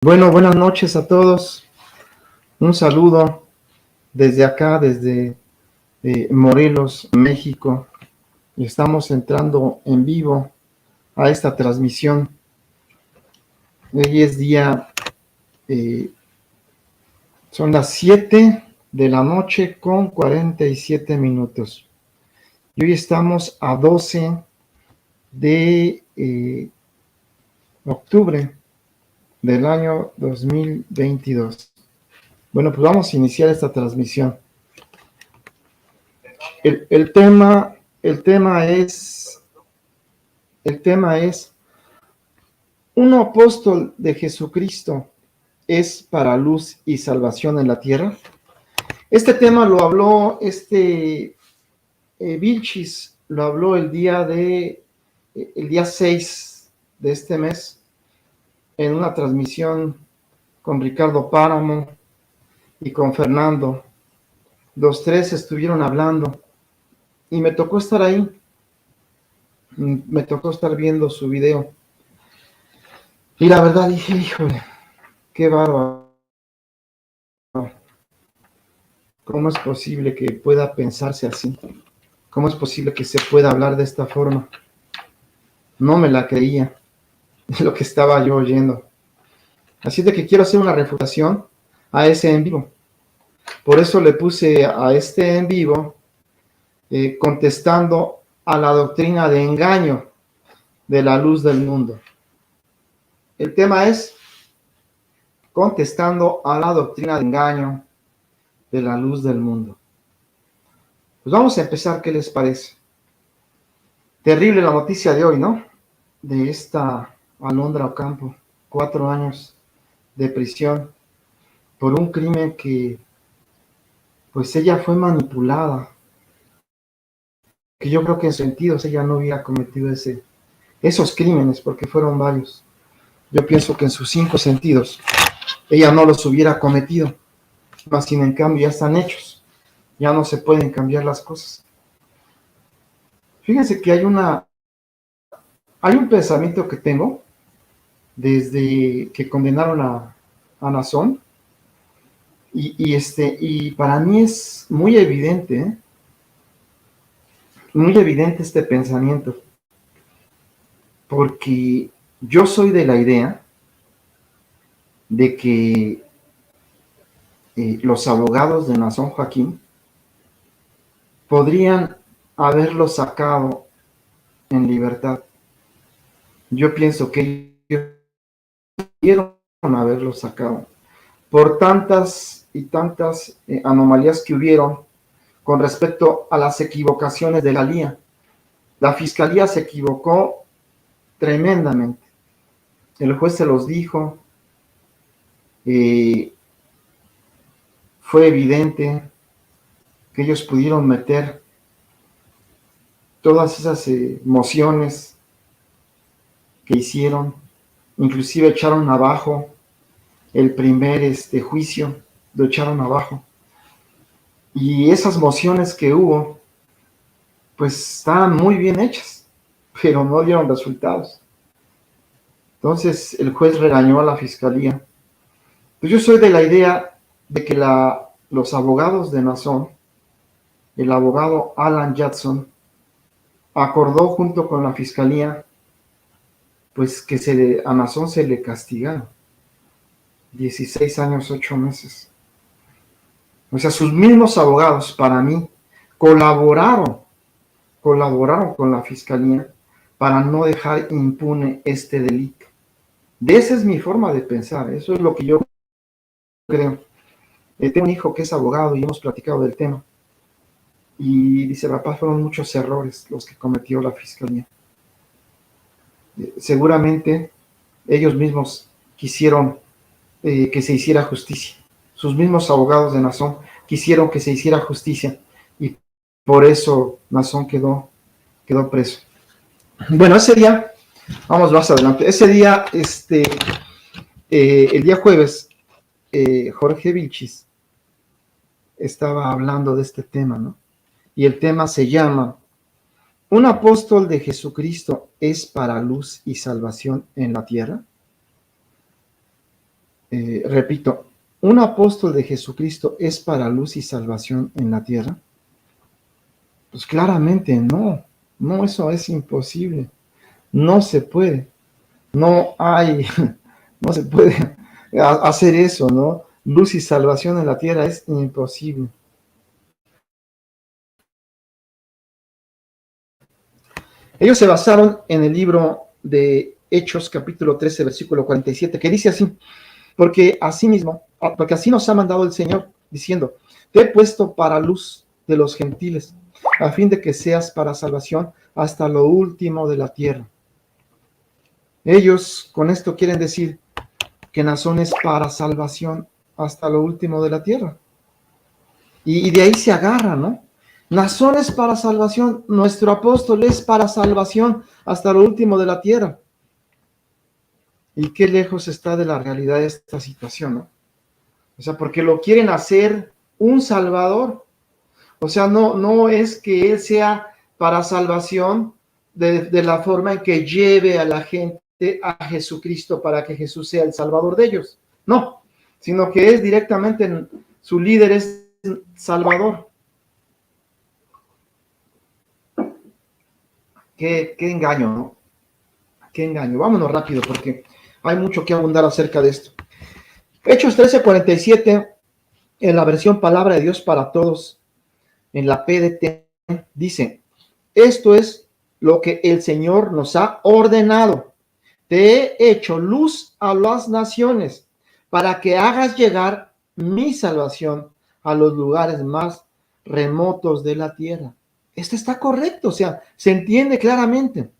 Bueno, buenas noches a todos. Un saludo desde acá, desde Morelos, México. Y estamos entrando en vivo a esta transmisión. Hoy es día, son las 7 de la noche con 47 minutos. Y hoy estamos a 12 de octubre del año 2022. Bueno, pues vamos a iniciar esta transmisión. El tema es, ¿un apóstol de Jesucristo es para luz y salvación en la tierra? Este tema lo habló Vilchis, lo habló el día 6 de este mes, en una transmisión con Ricardo Páramo y con Fernando. Los tres estuvieron hablando y me tocó estar ahí, me tocó estar viendo su video. Y la verdad dije, híjole, qué bárbaro. ¿Cómo es posible que pueda pensarse así? ¿Cómo es posible que se pueda hablar de esta forma? No me la creía lo que estaba yo oyendo. Así de que quiero hacer una refutación a ese en vivo. Por eso le puse a este en vivo contestando a la doctrina de engaño de la luz del mundo. El tema es contestando a la doctrina de engaño de la luz del mundo. Pues vamos a empezar, ¿qué les parece? Terrible la noticia de hoy, ¿no? De esta Alondra Ocampo, 4 años de prisión por un crimen que, pues ella fue manipulada, que yo creo que en sentidos ella no hubiera cometido esos crímenes, porque fueron varios. Yo pienso que en sus 5 sentidos ella no los hubiera cometido, más sin en cambio ya están hechos, ya no se pueden cambiar las cosas. Fíjense que hay un pensamiento que tengo desde que condenaron a Nazón, y para mí es muy evidente este pensamiento, porque yo soy de la idea de que los abogados de Nazón Joaquín podrían haberlo sacado en libertad. Yo pienso que ellos pudieron haberlo sacado por tantas y tantas anomalías que hubieron con respecto a las equivocaciones de la Fiscalía. La Fiscalía se equivocó tremendamente. El juez se los dijo, fue evidente que ellos pudieron meter todas esas mociones que hicieron, inclusive echaron abajo el primer juicio, lo echaron abajo. Y esas mociones que hubo, pues estaban muy bien hechas, pero no dieron resultados. Entonces el juez regañó a la Fiscalía. Pues yo soy de la idea de que los abogados de Nazón, el abogado Alan Jackson, acordó junto con la Fiscalía, pues que a Nazón se le castigara 16 años, 8 meses. O sea, sus mismos abogados, para mí, colaboraron con la Fiscalía para no dejar impune este delito. De esa es mi forma de pensar, eso es lo que yo creo. Tengo un hijo que es abogado y hemos platicado del tema. Y dice, papá, fueron muchos errores los que cometió la Fiscalía. Seguramente ellos mismos quisieron que se hiciera justicia. Sus mismos abogados de Nazón quisieron que se hiciera justicia y por eso Nazón quedó preso. Bueno, ese día, vamos más adelante, ese día, el día jueves, Jorge Vilchis estaba hablando de este tema, ¿no? Y el tema se llama ¿un apóstol de Jesucristo es para luz y salvación en la tierra? repito, ¿un apóstol de Jesucristo es para luz y salvación en la tierra? Pues claramente no. No, eso es imposible. No se puede. No hay, no se puede hacer eso, ¿no? Luz y salvación en la tierra es imposible. Ellos se basaron en el libro de Hechos, capítulo 13, versículo 47, que dice así: porque así nos ha mandado el Señor, diciendo, te he puesto para luz de los gentiles, a fin de que seas para salvación hasta lo último de la tierra. Ellos con esto quieren decir que Nazón es para salvación hasta lo último de la tierra. Y de ahí se agarra, ¿no? Nazón es para salvación, nuestro apóstol es para salvación hasta lo último de la tierra. Y qué lejos está de la realidad de esta situación, ¿no? O sea, porque lo quieren hacer un salvador. O sea, no es que él sea para salvación de la forma en que lleve a la gente a Jesucristo para que Jesús sea el salvador de ellos. No, sino que es directamente, su líder es salvador. Qué engaño, ¿no? Qué engaño. Vámonos rápido porque hay mucho que abundar acerca de esto. Hechos 13:47, en la versión Palabra de Dios para Todos, en la PDT, dice: esto es lo que el Señor nos ha ordenado. Te he hecho luz a las naciones para que hagas llegar mi salvación a los lugares más remotos de la tierra. Esto está correcto, o sea, se entiende claramente.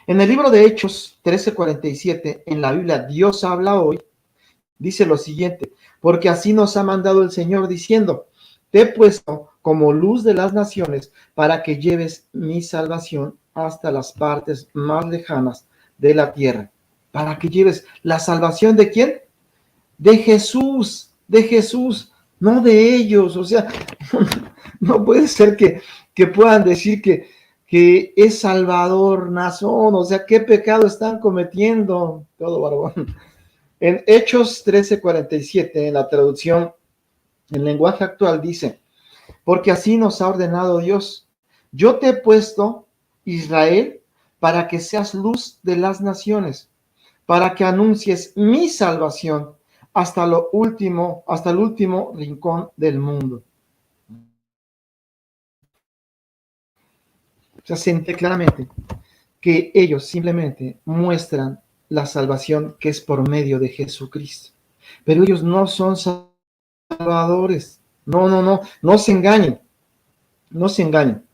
En el libro de Hechos 13:47, en la Biblia, Dios habla hoy, dice lo siguiente: porque así nos ha mandado el Señor diciendo, te he puesto como luz de las naciones para que lleves mi salvación hasta las partes más lejanas de la tierra. Para que lleves la salvación ¿de quién? De Jesús, no de ellos. O sea, no puede ser que puedan decir que es Salvador, Nazón. O sea, ¿qué pecado están cometiendo? Todo barbón. En Hechos 13:47, en la traducción en lenguaje actual, dice: porque así nos ha ordenado Dios. Yo te he puesto, Israel, para que seas luz de las naciones, para que anuncies mi salvación hasta el último rincón del mundo. O sea, se entiende claramente que ellos simplemente muestran la salvación que es por medio de Jesucristo. Pero ellos no son salvadores. No se engañen. No se engañen.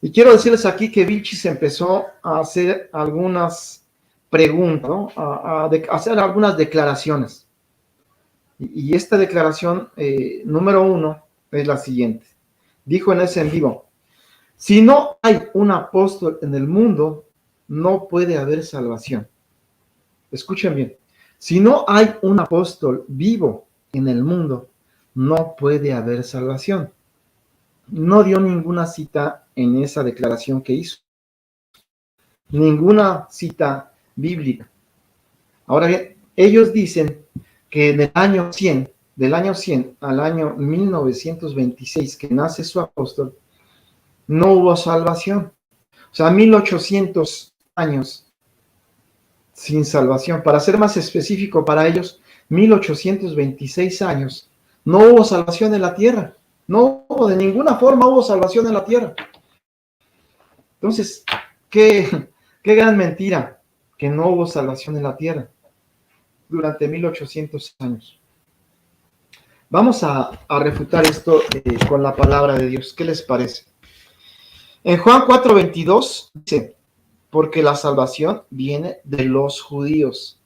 Y quiero decirles aquí que Vilchis empezó a hacer algunas preguntas, ¿no? a hacer algunas declaraciones. Y esta declaración número 1 es la siguiente. Dijo en ese en vivo: si no hay un apóstol en el mundo, no puede haber salvación. Escuchen bien. Si no hay un apóstol vivo en el mundo, no puede haber salvación. No dio ninguna cita en esa declaración que hizo. Ninguna cita bíblica. Ahora bien, ellos dicen que en el año 100, del año 100 al año 1926, que nace su apóstol, no hubo salvación. O sea, 1800 años sin salvación. Para ser más específico para ellos, 1826 años. No hubo salvación en la tierra. No hubo, de ninguna forma hubo salvación en la tierra. Entonces, qué gran mentira que no hubo salvación en la tierra durante 1800 años. Vamos a refutar esto con la palabra de Dios. ¿Qué les parece? En Juan 4:22 dice: porque la salvación viene de los judíos.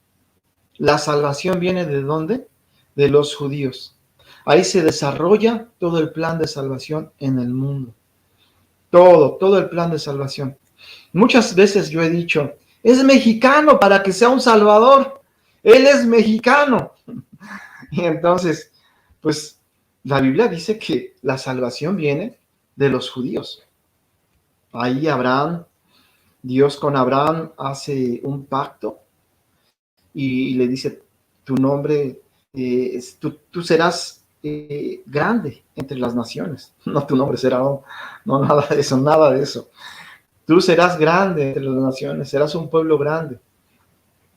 La salvación viene ¿de dónde? De los judíos. Ahí se desarrolla todo el plan de salvación en el mundo. Todo el plan de salvación. Muchas veces yo he dicho, es mexicano para que sea un salvador. Él es mexicano. Y entonces, pues la Biblia dice que la salvación viene de los judíos. Ahí Dios con Abraham hace un pacto y le dice, tu nombre, tú serás grande entre las naciones. No, tu nombre será, no, nada de eso, nada de eso. Tú serás grande entre las naciones, serás un pueblo grande.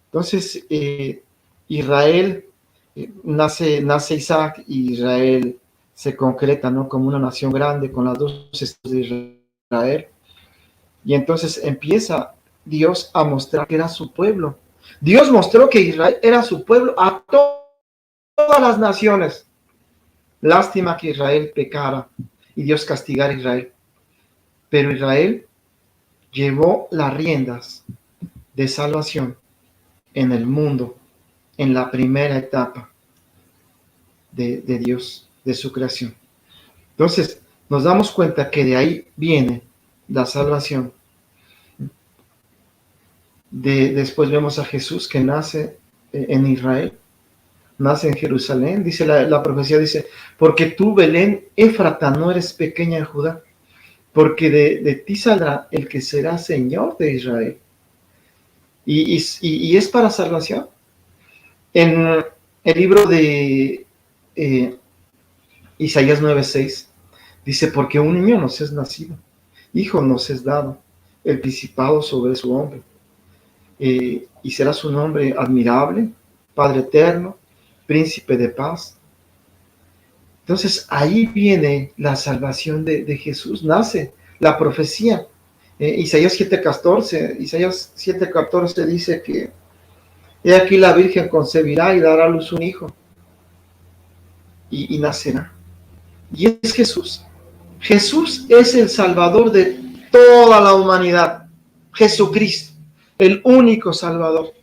Entonces, Israel, nace Isaac, y Israel se concreta, ¿no?, como una nación grande con las dos estados de Israel. Y entonces empieza Dios a mostrar que era su pueblo. Dios mostró que Israel era su pueblo a todas las naciones. Lástima que Israel pecara y Dios castigara a Israel. Pero Israel llevó las riendas de salvación en el mundo, en la primera etapa de Dios, de su creación. Entonces, nos damos cuenta que de ahí viene la salvación. Después vemos a Jesús que nace en Israel, nace en Jerusalén. Dice la profecía, dice, porque tú, Belén, Éfrata, no eres pequeña en Judá, porque de ti saldrá el que será Señor de Israel. Y es para salvación. En el libro de Isaías 9:6 dice, porque un niño nos es nacido, hijo nos es dado, el principado sobre su hombro. Y será su nombre admirable, Padre eterno, Príncipe de paz. Entonces ahí viene la salvación de Jesús, nace la profecía. Isaías 7:14 dice que he aquí la Virgen concebirá y dará a luz un hijo, y nacerá. Y es Jesús. Jesús es el Salvador de toda la humanidad. Jesucristo, el único Salvador,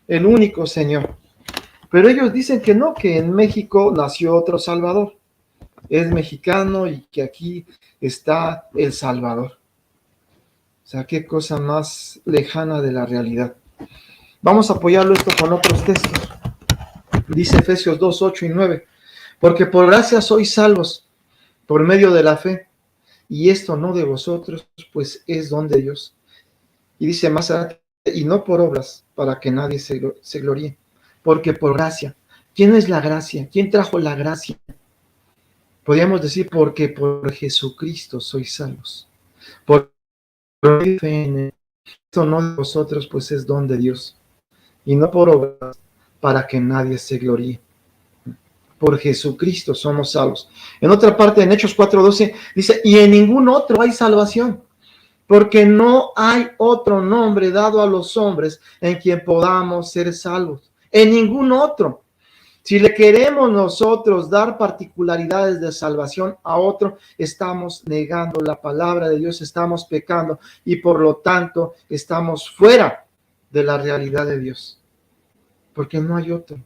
el único Señor. Pero ellos dicen que no, que en México nació otro Salvador. Es mexicano y que aquí está el Salvador. O sea, qué cosa más lejana de la realidad. Vamos a apoyarlo esto con otros textos. Dice Efesios 2:8-9. Porque por gracia sois salvos, por medio de la fe. Y esto no de vosotros, pues es don de Dios. Y dice más adelante, y no por obras, para que nadie se gloríe. Porque por gracia. ¿Quién es la gracia? ¿Quién trajo la gracia? Podríamos decir, porque por Jesucristo sois salvos. Por fe en él. Esto no de vosotros, pues es don de Dios. Y no por obras, para que nadie se gloríe. Por Jesucristo somos salvos. En otra parte, en Hechos 4:12, dice, y en ningún otro hay salvación, porque no hay otro nombre dado a los hombres en quien podamos ser salvos. En ningún otro. Si le queremos nosotros dar particularidades de salvación a otro, estamos negando la palabra de Dios, estamos pecando y por lo tanto estamos fuera de la realidad de Dios. Porque no hay otro,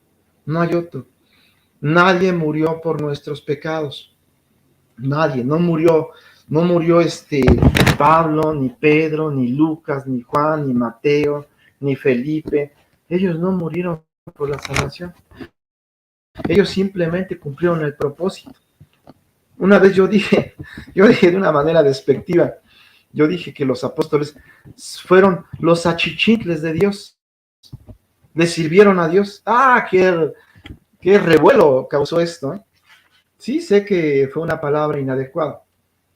no hay otro. Nadie murió por nuestros pecados. Nadie, no murió Pablo, ni Pedro, ni Lucas, ni Juan, ni Mateo, ni Felipe. Ellos no murieron por la salvación. Ellos simplemente cumplieron el propósito. Una vez yo dije de una manera despectiva, yo dije que los apóstoles fueron los achichincles de Dios. Le sirvieron a Dios. Qué revuelo causó esto, ¿eh? Sí, sé que fue una palabra inadecuada,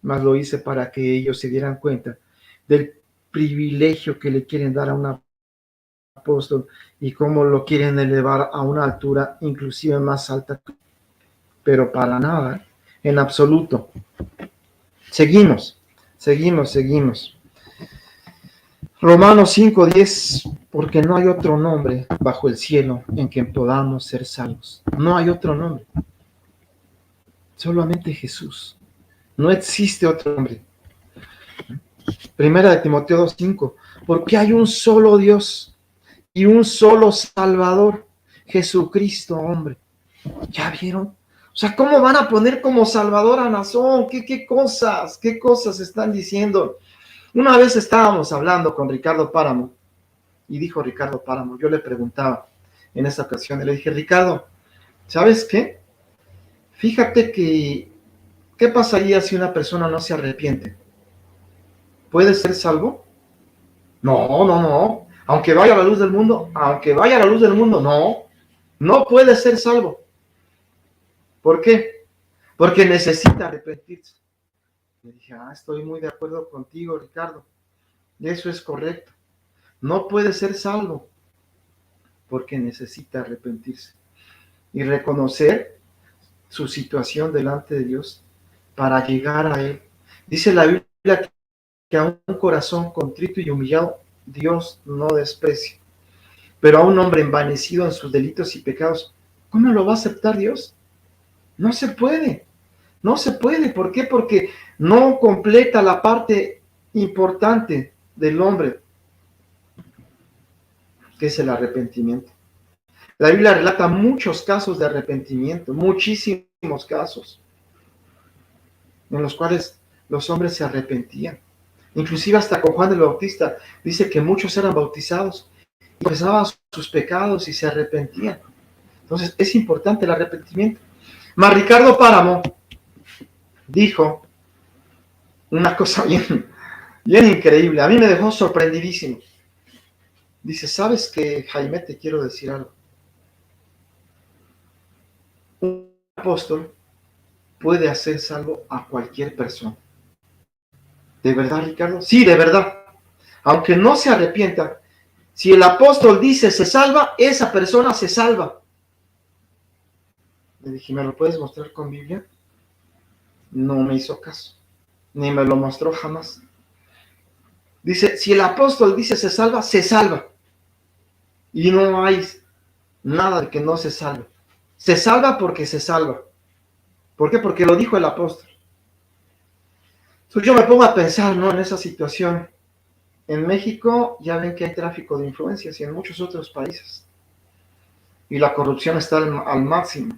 mas lo hice para que ellos se dieran cuenta del privilegio que le quieren dar a un apóstol y cómo lo quieren elevar a una altura inclusive más alta. Pero para nada, en absoluto. Seguimos. Romanos 5:10, porque no hay otro nombre bajo el cielo en que podamos ser salvos. No hay otro nombre. Solamente Jesús. No existe otro nombre. Primera de Timoteo 2:5, porque hay un solo Dios y un solo Salvador, Jesucristo, hombre. ¿Ya vieron? O sea, ¿cómo van a poner como Salvador a Nazón? ¿Qué cosas están diciendo? Una vez estábamos hablando con Ricardo Páramo, y dijo Ricardo Páramo, yo le preguntaba en esa ocasión, le dije, Ricardo, ¿sabes qué? Fíjate que, ¿qué pasaría si una persona no se arrepiente? ¿Puede ser salvo? No. Aunque vaya a la luz del mundo, no. No puede ser salvo. ¿Por qué? Porque necesita arrepentirse. Le dije, estoy muy de acuerdo contigo, Ricardo. Eso es correcto. No puede ser salvo porque necesita arrepentirse y reconocer su situación delante de Dios para llegar a Él. Dice la Biblia que a un corazón contrito y humillado Dios no desprecia, pero a un hombre envanecido en sus delitos y pecados, ¿cómo lo va a aceptar Dios? No se puede, no se puede. ¿Por qué? Porque no completa la parte importante del hombre, que es el arrepentimiento. La Biblia relata muchos casos de arrepentimiento, muchísimos casos, en los cuales los hombres se arrepentían. Inclusive hasta con Juan el Bautista dice que muchos eran bautizados y confesaban sus pecados y se arrepentían. Entonces es importante el arrepentimiento. Mas Ricardo Páramo dijo una cosa bien increíble. A mí me dejó sorprendidísimo. Dice, ¿sabes qué, Jaime? Te quiero decir algo. Un apóstol puede hacer salvo a cualquier persona. ¿De verdad, Ricardo? Sí, de verdad. Aunque no se arrepienta, si el apóstol dice se salva, esa persona se salva. Le dije, ¿me lo puedes mostrar con Biblia? No me hizo caso, ni me lo mostró jamás. Dice, si el apóstol dice se salva, se salva. Y no hay nada de que no se salve. Se salva porque se salva. ¿Por qué? Porque lo dijo el apóstol. Entonces yo me pongo a pensar, ¿no? En esa situación. En México ya ven que hay tráfico de influencias y en muchos otros países. Y la corrupción está al máximo.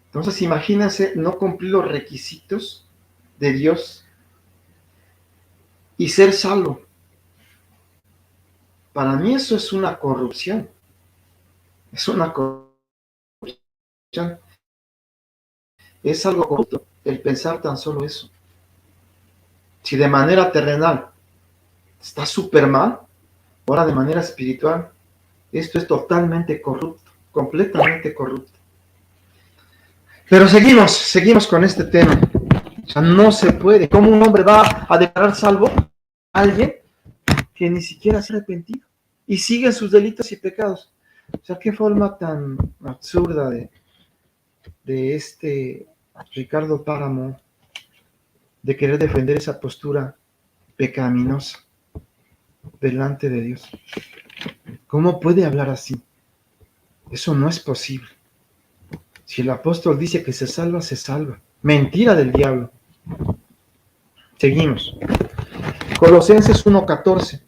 Entonces imagínense no cumplir los requisitos de Dios y ser salvo. Para mí eso es una corrupción. Es una corrupción. Es algo corrupto el pensar tan solo eso. Si de manera terrenal está súper mal, ahora de manera espiritual, esto es totalmente corrupto, completamente corrupto. Pero seguimos con este tema. O sea, no se puede. ¿Cómo un hombre va a declarar salvo a alguien que ni siquiera se ha arrepentido y sigue sus delitos y pecados? O sea, qué forma tan absurda de este Ricardo Páramo de querer defender esa postura pecaminosa delante de Dios. ¿Cómo puede hablar así? Eso no es posible. Si el apóstol dice que se salva, se salva. Mentira del diablo. Seguimos. Colosenses 1:14.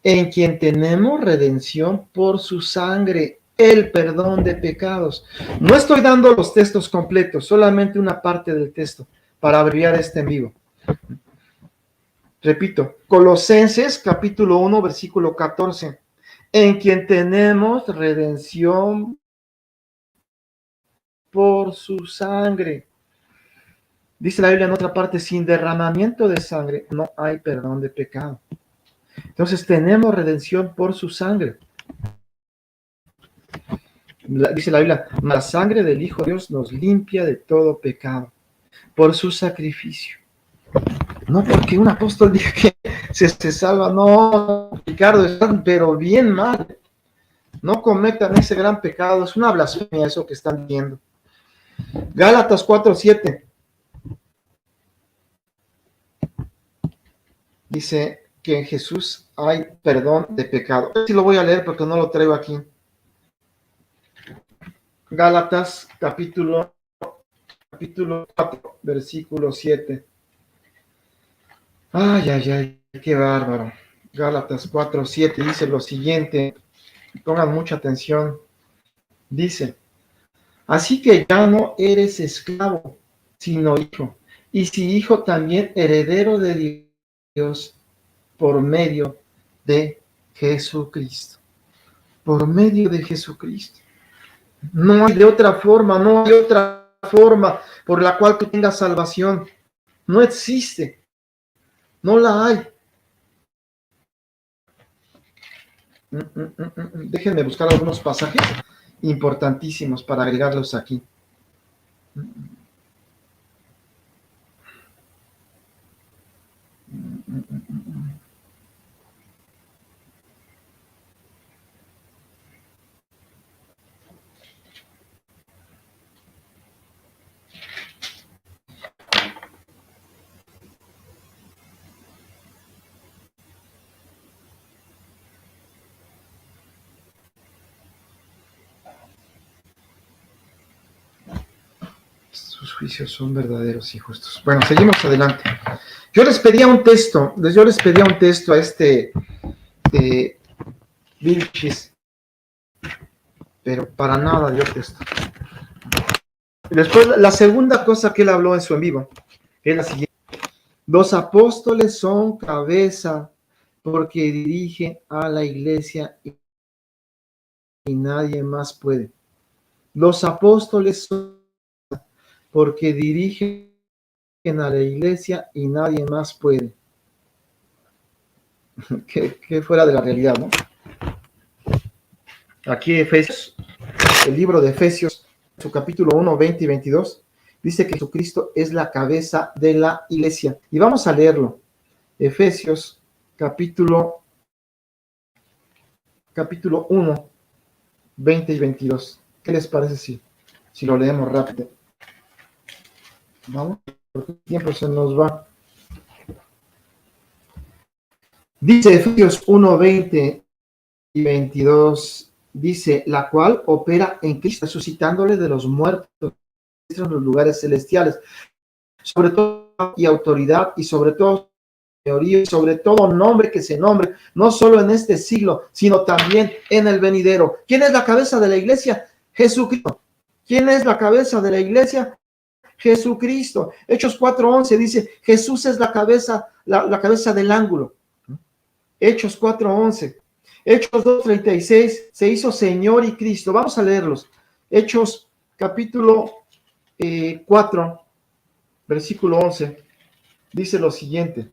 En quien tenemos redención por su sangre, el perdón de pecados. No estoy dando los textos completos, solamente una parte del texto, para abreviar este en vivo. Repito, Colosenses capítulo 1, versículo 14. En quien tenemos redención por su sangre. Dice la Biblia en otra parte, sin derramamiento de sangre no hay perdón de pecado. Entonces tenemos redención por su sangre. Dice la Biblia, la sangre del Hijo de Dios nos limpia de todo pecado por su sacrificio. No porque un apóstol diga que se salva, no, Ricardo, están pero bien mal. No cometan ese gran pecado, es una blasfemia eso que están viendo. Gálatas 4:7 dice que en Jesús hay perdón de pecado. Sí lo voy a leer porque no lo traigo aquí. Gálatas capítulo 4, versículo 7. Ay, qué bárbaro. Gálatas 4:7 dice lo siguiente. Pongan mucha atención. Dice, así que ya no eres esclavo, sino hijo. Y si hijo, también heredero de Dios por medio de Jesucristo. Por medio de Jesucristo. No hay de otra forma, no hay otra forma por la cual tú tengas salvación. No existe. No la hay. Déjenme buscar algunos pasajes importantísimos para agregarlos aquí. Sus juicios son verdaderos y justos. Bueno, seguimos adelante. Yo les pedía un texto a este Vilchis, pero para nada dio texto. Después, la segunda cosa que él habló en su en vivo es la siguiente. Los apóstoles son cabeza porque dirigen a la iglesia y nadie más puede. Los apóstoles son porque dirigen a la iglesia y nadie más puede. Que fuera de la realidad, ¿no? Aquí Efesios, el libro de Efesios, su capítulo 1, 20 y 22, dice que Jesucristo es la cabeza de la iglesia. Y vamos a leerlo. Efesios, capítulo 1, 20 y 22. ¿Qué les parece si lo leemos rápido? Vamos, porque el tiempo se nos va. Dice Efesios 1, 20 y 22, dice, la cual opera en Cristo, resucitándole de los muertos en los lugares celestiales, sobre todo y autoridad y sobre todo señorío y sobre todo nombre que se nombre, no solo en este siglo, sino también en el venidero. ¿Quién es la cabeza de la iglesia? Jesucristo. ¿Quién es la cabeza de la iglesia? Jesucristo. Hechos 4:11 dice, Jesús es la cabeza, la cabeza del ángulo. Hechos 4:11. Hechos 2:36, se hizo Señor y Cristo. Vamos a leerlos. Hechos capítulo 4, versículo 11, dice lo siguiente.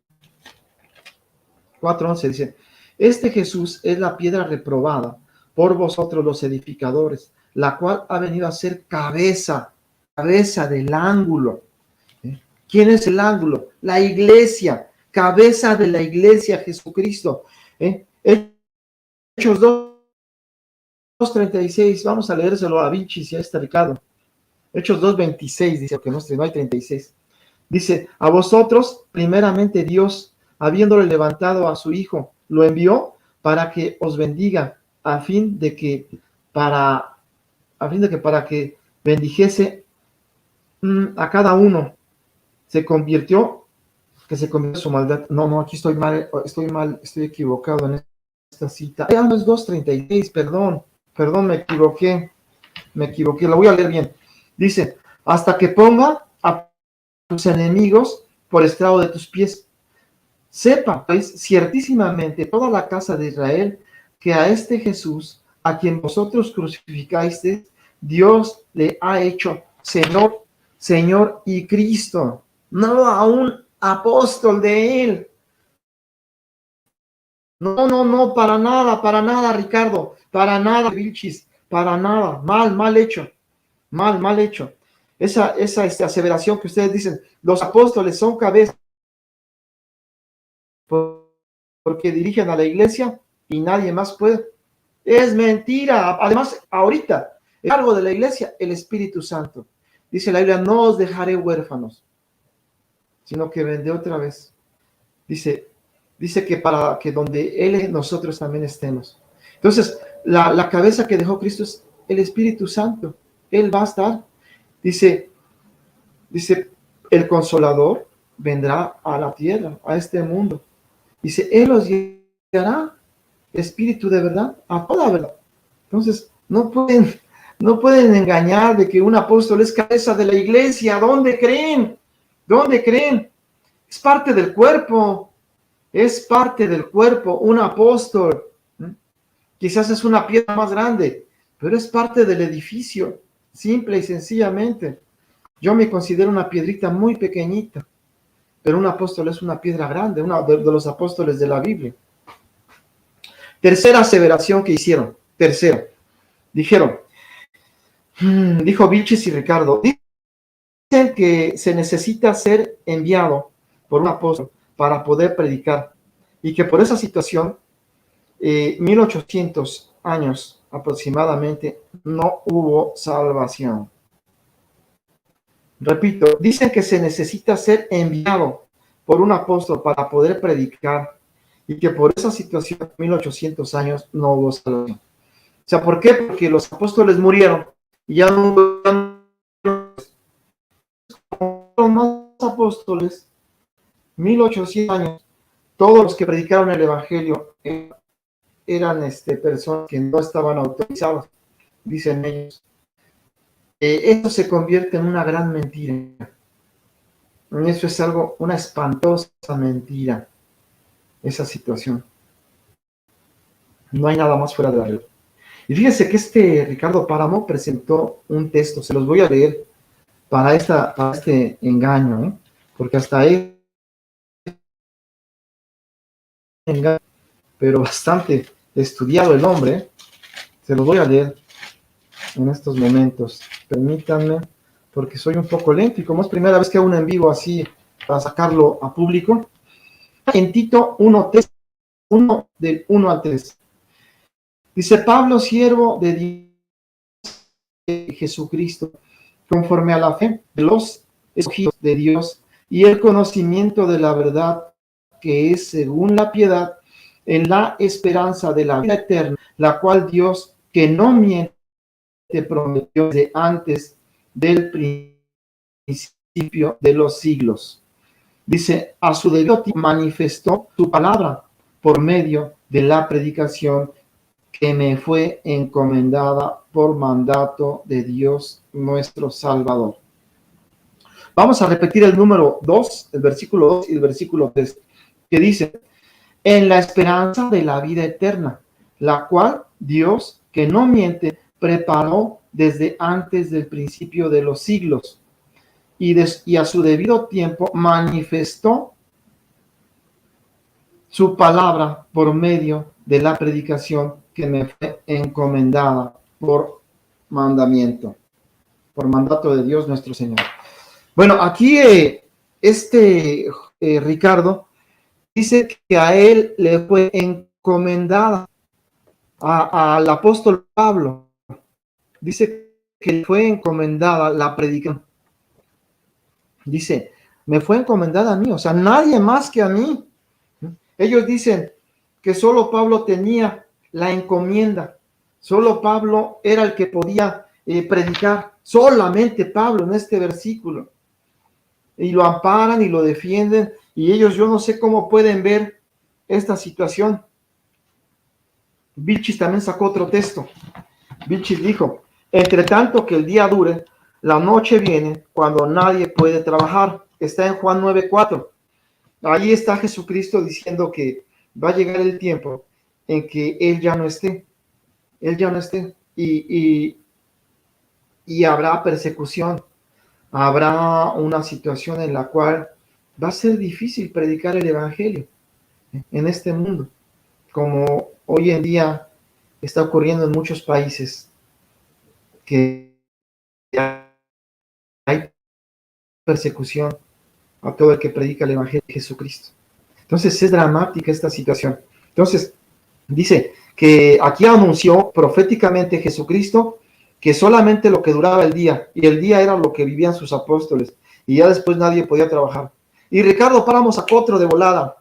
4:11 dice, este Jesús es la piedra reprobada por vosotros los edificadores, la cual ha venido a ser cabeza del ángulo. ¿Quién es el ángulo? La iglesia, cabeza de la iglesia, Jesucristo. Hechos 2:36, vamos a leérselo a Vinci y a este Ricardo. Hechos 2:26 dice, que no hay 36. Dice, a vosotros, primeramente Dios, habiéndole levantado a su Hijo, lo envió para que os bendiga, a fin de que para que bendijese a cada uno, se convirtió en su maldad. No, aquí estoy mal, estoy equivocado en esta cita. No es 2:36, perdón, me equivoqué, lo voy a leer bien. Dice, hasta que ponga a tus enemigos por estrado de tus pies. Sepa, pues, ciertísimamente toda la casa de Israel, que a este Jesús, a quien vosotros crucificasteis, Dios le ha hecho Señor y Cristo, no a un apóstol de él. No, para nada, Ricardo, para nada, Vilchis, para nada, mal hecho. Esa aseveración que ustedes dicen, los apóstoles son cabeza porque dirigen a la iglesia y nadie más puede. Es mentira. Además, ahorita, el cargo de la iglesia, el Espíritu Santo. Dice la Biblia, no os dejaré huérfanos, sino que vendré otra vez. Dice que para que donde Él, nosotros también estemos. Entonces, la cabeza que dejó Cristo es el Espíritu Santo. Él va a estar. Dice, el Consolador vendrá a la tierra, a este mundo. Dice, Él os guiará, Espíritu de verdad, a toda verdad. Entonces, no pueden engañar de que un apóstol es cabeza de la iglesia. ¿Dónde creen? Es parte del cuerpo. Un apóstol. Quizás es una piedra más grande, pero es parte del edificio, simple y sencillamente. Yo me considero una piedrita muy pequeñita, pero un apóstol es una piedra grande, uno de los apóstoles de la Biblia. Tercera aseveración que hicieron. Tercero. Dijeron, dijo Vilchis y Ricardo, dicen que se necesita ser enviado por un apóstol para poder predicar y que por esa situación, 1800 años aproximadamente, no hubo salvación. Repito, dicen que se necesita ser enviado por un apóstol para poder predicar y que por esa situación, 1800 años, no hubo salvación. O sea, ¿por qué? Porque los apóstoles murieron y ya no hubo más apóstoles, 1800 años, todos los que predicaron el evangelio eran personas que no estaban autorizadas, dicen ellos. Esto se convierte en una gran mentira. Eso es algo, una espantosa mentira, esa situación. No hay nada más fuera de la realidad. Y fíjense que Ricardo Páramo presentó un texto, se los voy a leer para este engaño, porque hasta ahí engaño, pero bastante estudiado el hombre. Se los voy a leer en estos momentos. Permítanme, porque soy un poco lento y como es primera vez que hago un en vivo así para sacarlo a público. En Tito 1 del 1 al 3. Dice: Pablo, siervo de Dios, de Jesucristo, conforme a la fe de los escogidos de Dios y el conocimiento de la verdad que es según la piedad, en la esperanza de la vida eterna, la cual Dios, que no miente, prometió desde antes del principio de los siglos. Dice: a su debido tiempo manifestó su palabra por medio de la predicación que me fue encomendada por mandato de Dios nuestro Salvador. Vamos a repetir el número 2, el versículo 2 y el versículo 3, que dice: en la esperanza de la vida eterna, la cual Dios, que no miente, preparó desde antes del principio de los siglos, y a su debido tiempo manifestó su palabra por medio de la predicación que me fue encomendada por mandamiento, por mandato de Dios nuestro Señor. Bueno, aquí Ricardo dice que a él le fue encomendada, al apóstol Pablo, dice que le fue encomendada la predicación. Dice, me fue encomendada a mí, o sea, nadie más que a mí. Ellos dicen que solo Pablo tenía la encomienda, solo Pablo era el que podía predicar, solamente Pablo en este versículo. Y lo amparan y lo defienden, y ellos, yo no sé cómo pueden ver esta situación. Vilchis también sacó otro texto. Vilchis dijo: entre tanto que el día dure, la noche viene cuando nadie puede trabajar. Está en Juan 9:4. Ahí está Jesucristo diciendo que va a llegar el tiempo en que Él ya no esté. Él ya no esté. Y habrá persecución. Habrá una situación en la cual va a ser difícil predicar el evangelio en este mundo, como hoy en día está ocurriendo en muchos países, que hay persecución a todo el que predica el evangelio de Jesucristo. Entonces es dramática esta situación. Entonces dice que aquí anunció proféticamente Jesucristo que solamente lo que duraba el día, y el día era lo que vivían sus apóstoles, y ya después nadie podía trabajar. Y Ricardo Páramo sacó otro de volada.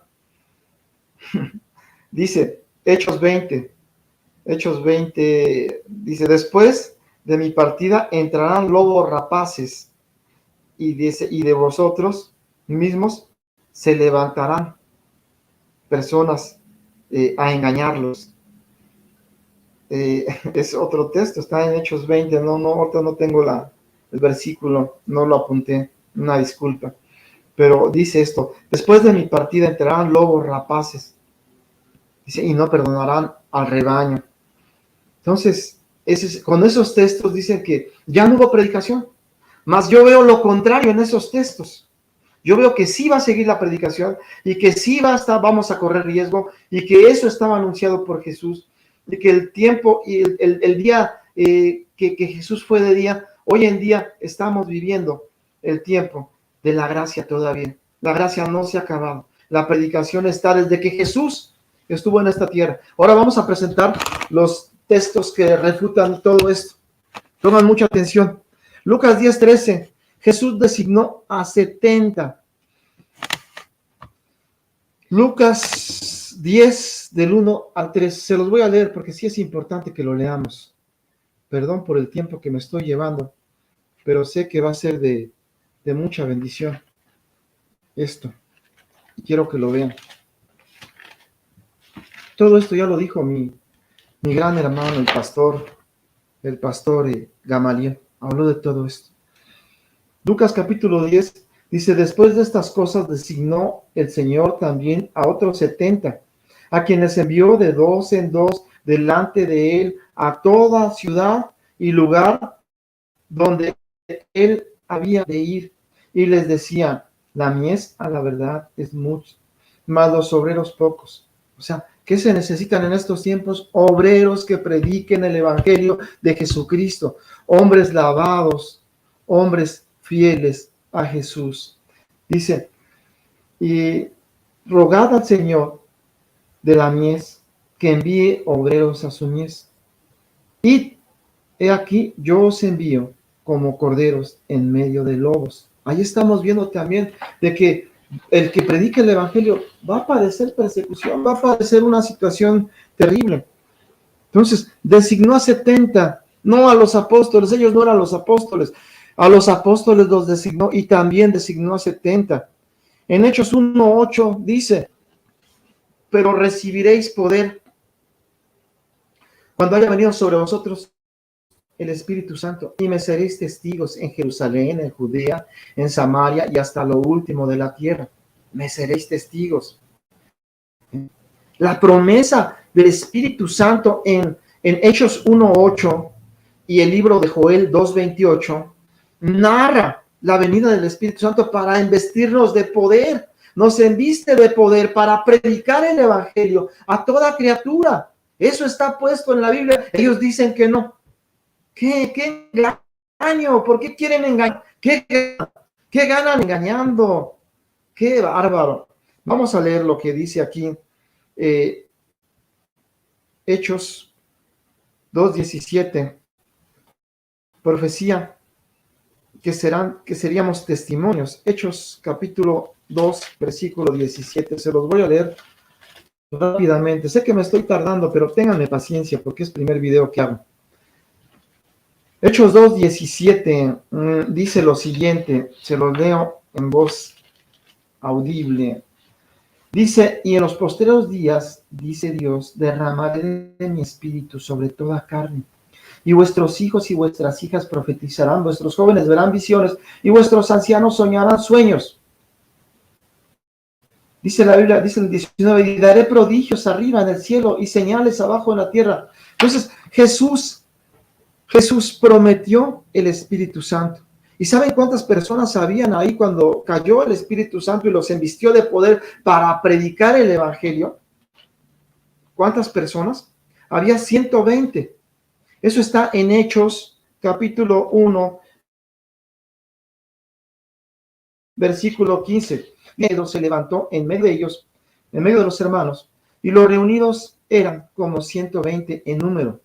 Dice, Hechos 20, dice: después de mi partida entrarán lobos rapaces, y de vosotros mismos se levantarán personas a engañarlos. Es otro texto, está en Hechos 20, ahorita no tengo el versículo, no lo apunté, una disculpa, pero dice esto: después de mi partida entrarán lobos rapaces, dice, y no perdonarán al rebaño. Entonces, con esos textos dicen que ya no hubo predicación, mas yo veo lo contrario en esos textos. Yo veo que sí va a seguir la predicación y que sí vamos a correr riesgo y que eso estaba anunciado por Jesús y que el tiempo y el día que Jesús fue de día, hoy en día estamos viviendo el tiempo de la gracia todavía. La gracia no se ha acabado. La predicación está desde que Jesús estuvo en esta tierra. Ahora vamos a presentar los textos que refutan todo esto. Toman mucha atención. Lucas 10:13. Jesús designó a 70. Lucas 10, del 1 al 3. Se los voy a leer porque sí es importante que lo leamos. Perdón por el tiempo que me estoy llevando, pero sé que va a ser de mucha bendición esto. Y quiero que lo vean. Todo esto ya lo dijo mi gran hermano, el pastor Gamaliel. Habló de todo esto. Lucas capítulo 10 dice: después de estas cosas designó el Señor también a otros 70, a quienes envió de dos en dos delante de él a toda ciudad y lugar donde él había de ir, y les decía: la mies a la verdad es mucha, mas los obreros pocos. O sea, ¿qué se necesitan en estos tiempos? Obreros que prediquen el evangelio de Jesucristo, hombres lavados, hombres fieles a Jesús. Dice: y rogad al Señor de la mies que envíe obreros a su mies. Y he aquí, yo os envío como corderos en medio de lobos. Ahí estamos viendo también de que el que predique el evangelio va a padecer persecución, va a padecer una situación terrible. Entonces, designó a 70, no a los apóstoles. Ellos no eran los apóstoles. A los apóstoles los designó y también designó a 70. En Hechos 1:8 dice: pero recibiréis poder cuando haya venido sobre vosotros el Espíritu Santo, y me seréis testigos en Jerusalén, en Judea, en Samaria y hasta lo último de la tierra. Me seréis testigos. La promesa del Espíritu Santo en Hechos 1:8 y el libro de Joel 2:28 narra la venida del Espíritu Santo para investirnos de poder. Nos enviste de poder para predicar el evangelio a toda criatura. Eso está puesto en la Biblia. Ellos dicen que no. ¿Qué engaño? ¿Por qué quieren engañar? ¿Qué ganan engañando? ¡Qué bárbaro! Vamos a leer lo que dice aquí Hechos 2:17. Profecía que seríamos testimonios. Hechos capítulo 2, versículo 17. Se los voy a leer rápidamente. Sé que me estoy tardando, pero ténganme paciencia porque es el primer video que hago. Hechos 2:17 dice lo siguiente, se lo leo en voz audible. Dice: y en los postreros días, dice Dios, derramaré de mi espíritu sobre toda carne, y vuestros hijos y vuestras hijas profetizarán, vuestros jóvenes verán visiones, y vuestros ancianos soñarán sueños. Dice la Biblia, dice el 19, y daré prodigios arriba en el cielo y señales abajo en la tierra. Entonces, Jesús prometió el Espíritu Santo. ¿Y saben cuántas personas habían ahí cuando cayó el Espíritu Santo y los envistió de poder para predicar el evangelio? ¿Cuántas personas? Había 120. Eso está en Hechos capítulo 1, versículo 15. Pedro se levantó en medio de ellos, en medio de los hermanos, y los reunidos eran como 120 en número.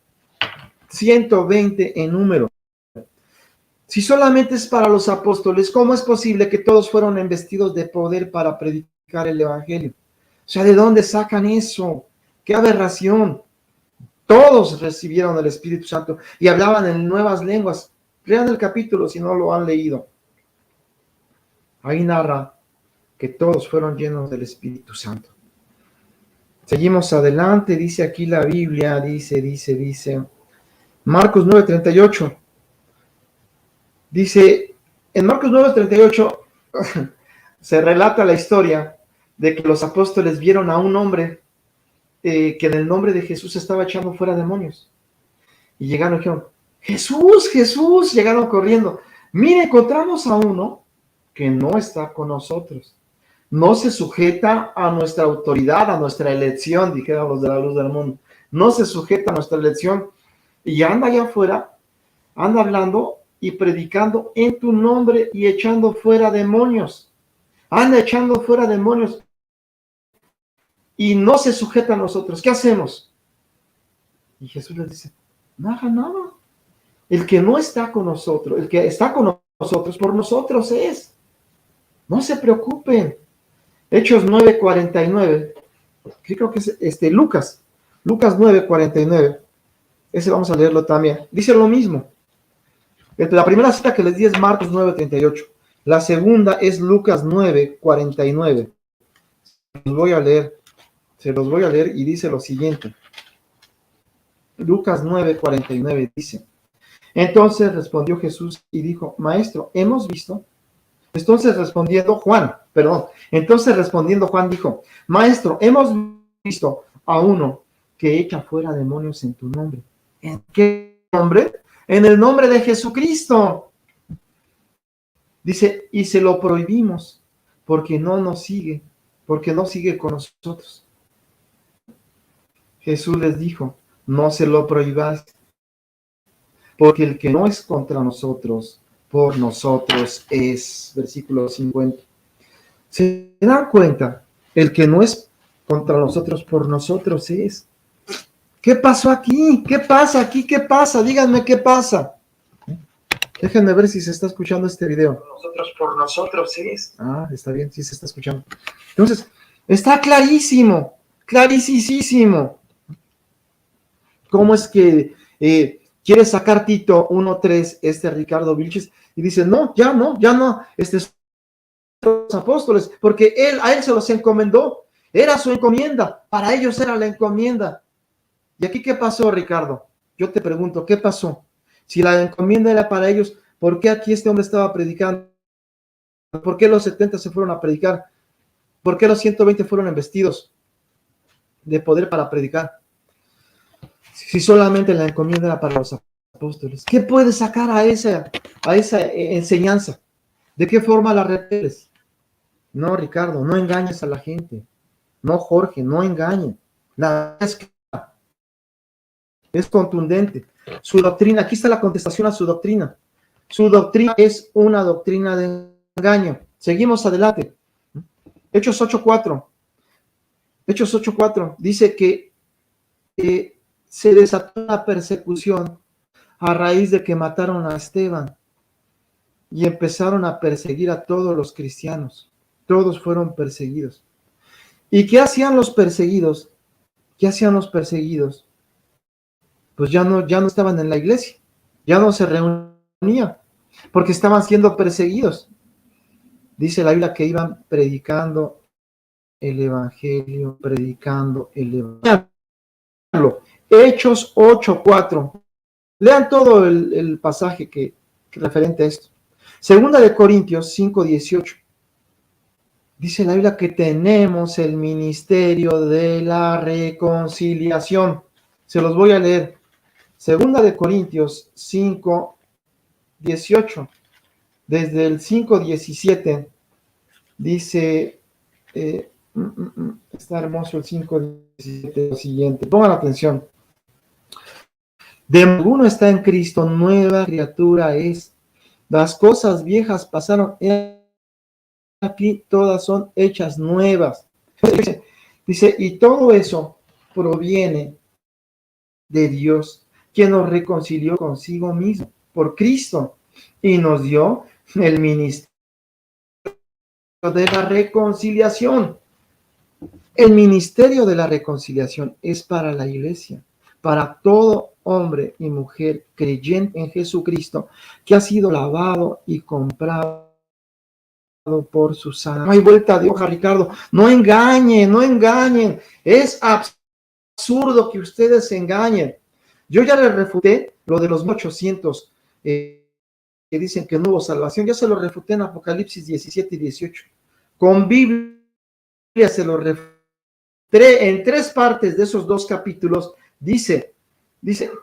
120 en número. Si solamente es para los apóstoles, ¿cómo es posible que todos fueron investidos de poder para predicar el evangelio? O sea, ¿de dónde sacan eso? ¡Qué aberración! Todos recibieron el Espíritu Santo y hablaban en nuevas lenguas. Lean el capítulo si no lo han leído. Ahí narra que todos fueron llenos del Espíritu Santo. Seguimos adelante, dice aquí la Biblia, dice Marcos 9:38. Dice, en Marcos 9:38 se relata la historia de que los apóstoles vieron a un hombre que en el nombre de Jesús estaba echando fuera demonios. Y llegaron y dijeron: Jesús, Jesús, llegaron corriendo. Mire, encontramos a uno que no está con nosotros. No se sujeta a nuestra autoridad, a nuestra elección, dijeron los de la luz del mundo. No se sujeta a nuestra elección y anda allá afuera, anda hablando y predicando en tu nombre y echando fuera demonios. Anda echando fuera demonios y no se sujeta a nosotros. ¿Qué hacemos? Y Jesús les dice, no haga nada. El que no está con nosotros, el que está con nosotros, por nosotros es. No se preocupen. Hechos 9:49. Creo que es Lucas 9:49. Ese vamos a leerlo también. Dice lo mismo. La primera cita que les di es Marcos 9:38. La segunda es Lucas 9:49. Se los voy a leer y dice lo siguiente. Lucas 9:49 dice, entonces respondió Jesús y dijo, Maestro, hemos visto. Entonces respondiendo Juan dijo, Maestro, hemos visto a uno que echa fuera demonios en tu nombre. ¿En qué nombre? En el nombre de Jesucristo. Dice, y se lo prohibimos porque no sigue con nosotros. Jesús les dijo, no se lo prohibáis, porque el que no es contra nosotros, por nosotros es. Versículo 50. ¿Se dan cuenta? El que no es contra nosotros, por nosotros es. ¿Qué pasó aquí? ¿Qué pasa aquí? ¿Qué pasa? Díganme qué pasa. Déjenme ver si se está escuchando este video. Por nosotros es. Ah, está bien, sí se está escuchando. Entonces, está clarísimo, clarísimo. ¿Cómo es que quiere sacar Tito 1:3 Ricardo Vilches? Y dice, no, ya no, los apóstoles, porque a él se los encomendó, era su encomienda, para ellos era la encomienda. ¿Y aquí qué pasó, Ricardo? Yo te pregunto, ¿qué pasó? Si la encomienda era para ellos, ¿por qué aquí este hombre estaba predicando? ¿Por qué los 70 se fueron a predicar? ¿Por qué los 120 fueron investidos de poder para predicar? Si solamente la encomienda era para los apóstoles. ¿Qué puedes sacar a esa enseñanza? ¿De qué forma la repeles? No, Ricardo, no engañes a la gente. No, Jorge, no engañen. La es contundente. Su doctrina, aquí está la contestación a su doctrina. Su doctrina es una doctrina de engaño. Seguimos adelante. Hechos 8:4 dice que se desató la persecución a raíz de que mataron a Esteban y empezaron a perseguir a todos los cristianos. Todos fueron perseguidos. ¿Y qué hacían los perseguidos? Pues ya no estaban en la iglesia, ya no se reunían, porque estaban siendo perseguidos. Dice la Biblia que iban predicando el evangelio. Hechos 8:4. Lean todo el pasaje que referente a esto. Segunda de Corintios 5:18. Dice la Biblia que tenemos el ministerio de la reconciliación. Se los voy a leer. Segunda de Corintios 5:18. Desde el 5:17 dice, está hermoso el 5:17, lo siguiente. Pongan atención. De alguno está en Cristo, nueva criatura es. Las cosas viejas pasaron, aquí todas son hechas nuevas. Dice, y todo eso proviene de Dios, quien nos reconcilió consigo mismo por Cristo y nos dio el ministerio de la reconciliación. El ministerio de la reconciliación es para la iglesia, para todo hombre y mujer creyente en Jesucristo que ha sido lavado y comprado por su sangre. No hay vuelta de hoja, Ricardo. No engañen. Es absurdo que ustedes se engañen. Yo ya les refuté lo de los 1800 que dicen que no hubo salvación. Ya se lo refuté en Apocalipsis 17 y 18. Con Biblia se lo refuté. En 3 partes de esos 2 capítulos dice,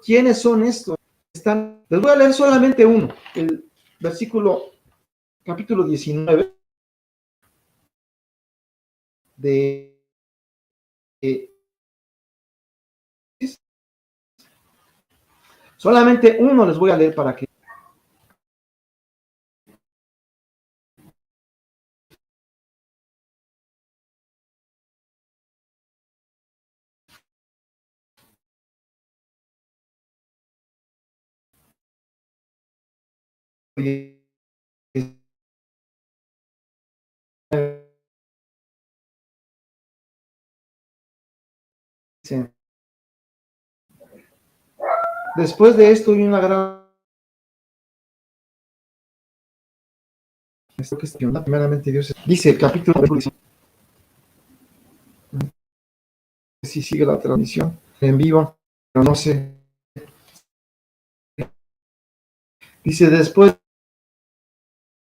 ¿quiénes son estos? Les voy a leer solamente uno, el versículo capítulo 19 de, de solamente uno les voy a leer para que después de esto hay una gran primeramente Dios dice el capítulo si sigue la transmisión en vivo, pero no sé. Dice, después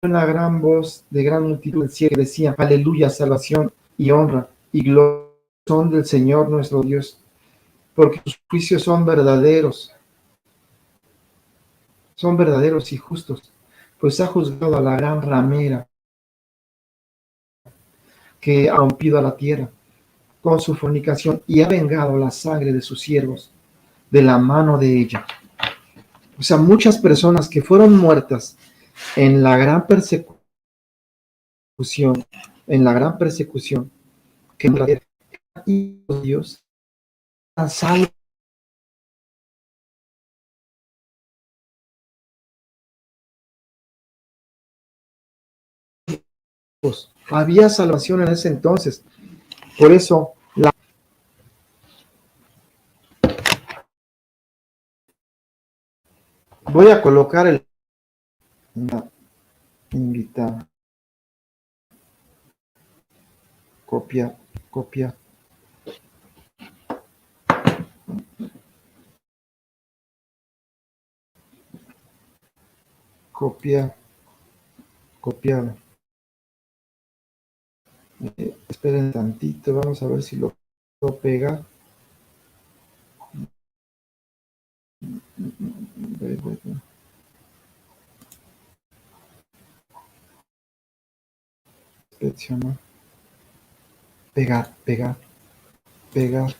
de una gran voz de gran multitud del cielo decía, aleluya, salvación y honra y gloria son del Señor nuestro Dios, porque sus juicios son verdaderos y justos, pues ha juzgado a la gran ramera que ha rompido a la tierra con su fornicación y ha vengado la sangre de sus siervos de la mano de ella. O sea, muchas personas que fueron muertas en la gran persecución, en la gran persecución que y Dios han salvos. Había salvación en ese entonces. Por eso voy a colocar el invitar, copiar, copiar, copiar, copiar. Esperen tantito, vamos a ver si lo puedo pegar. Seleccionar, pegar, pegar, pegar.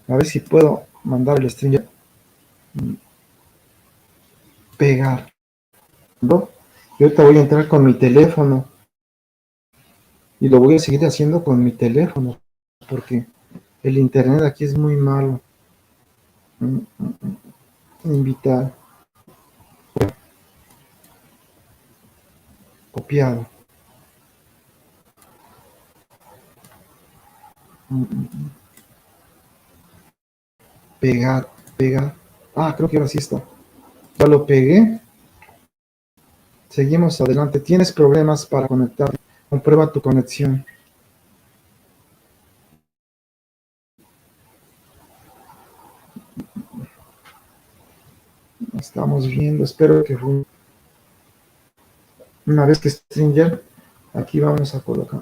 A ver si puedo mandar el stream. Pegar. ¿No? Yo ahorita voy a entrar con mi teléfono y lo voy a seguir haciendo con mi teléfono porque el internet aquí es muy malo. Invitar, copiado. Pegar, pegar. Ah, creo que ahora sí está. Ya lo pegué. Seguimos adelante. ¿Tienes problemas para conectar? Comprueba tu conexión. Estamos viendo. Espero que una vez que Stringer, aquí vamos a colocar.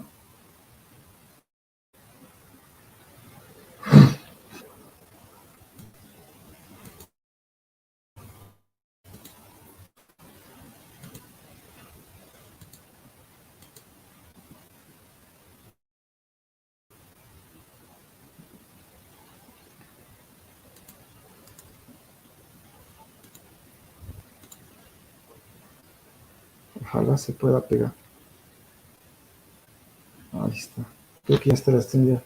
Ojalá se pueda pegar. Ahí está. Creo que ya está la Stringer.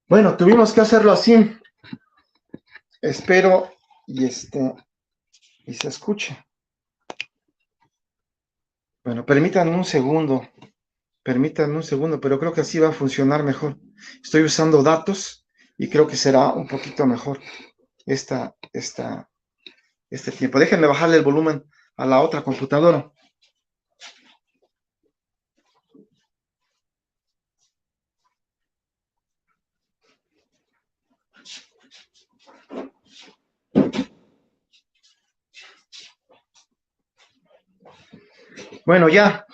Bueno, tuvimos que hacerlo así. Espero y se escuche. Bueno, permítanme un segundo, pero creo que así va a funcionar mejor. Estoy usando datos y creo que será un poquito mejor este tiempo. Déjenme bajarle el volumen a la otra computadora. Bueno, ya,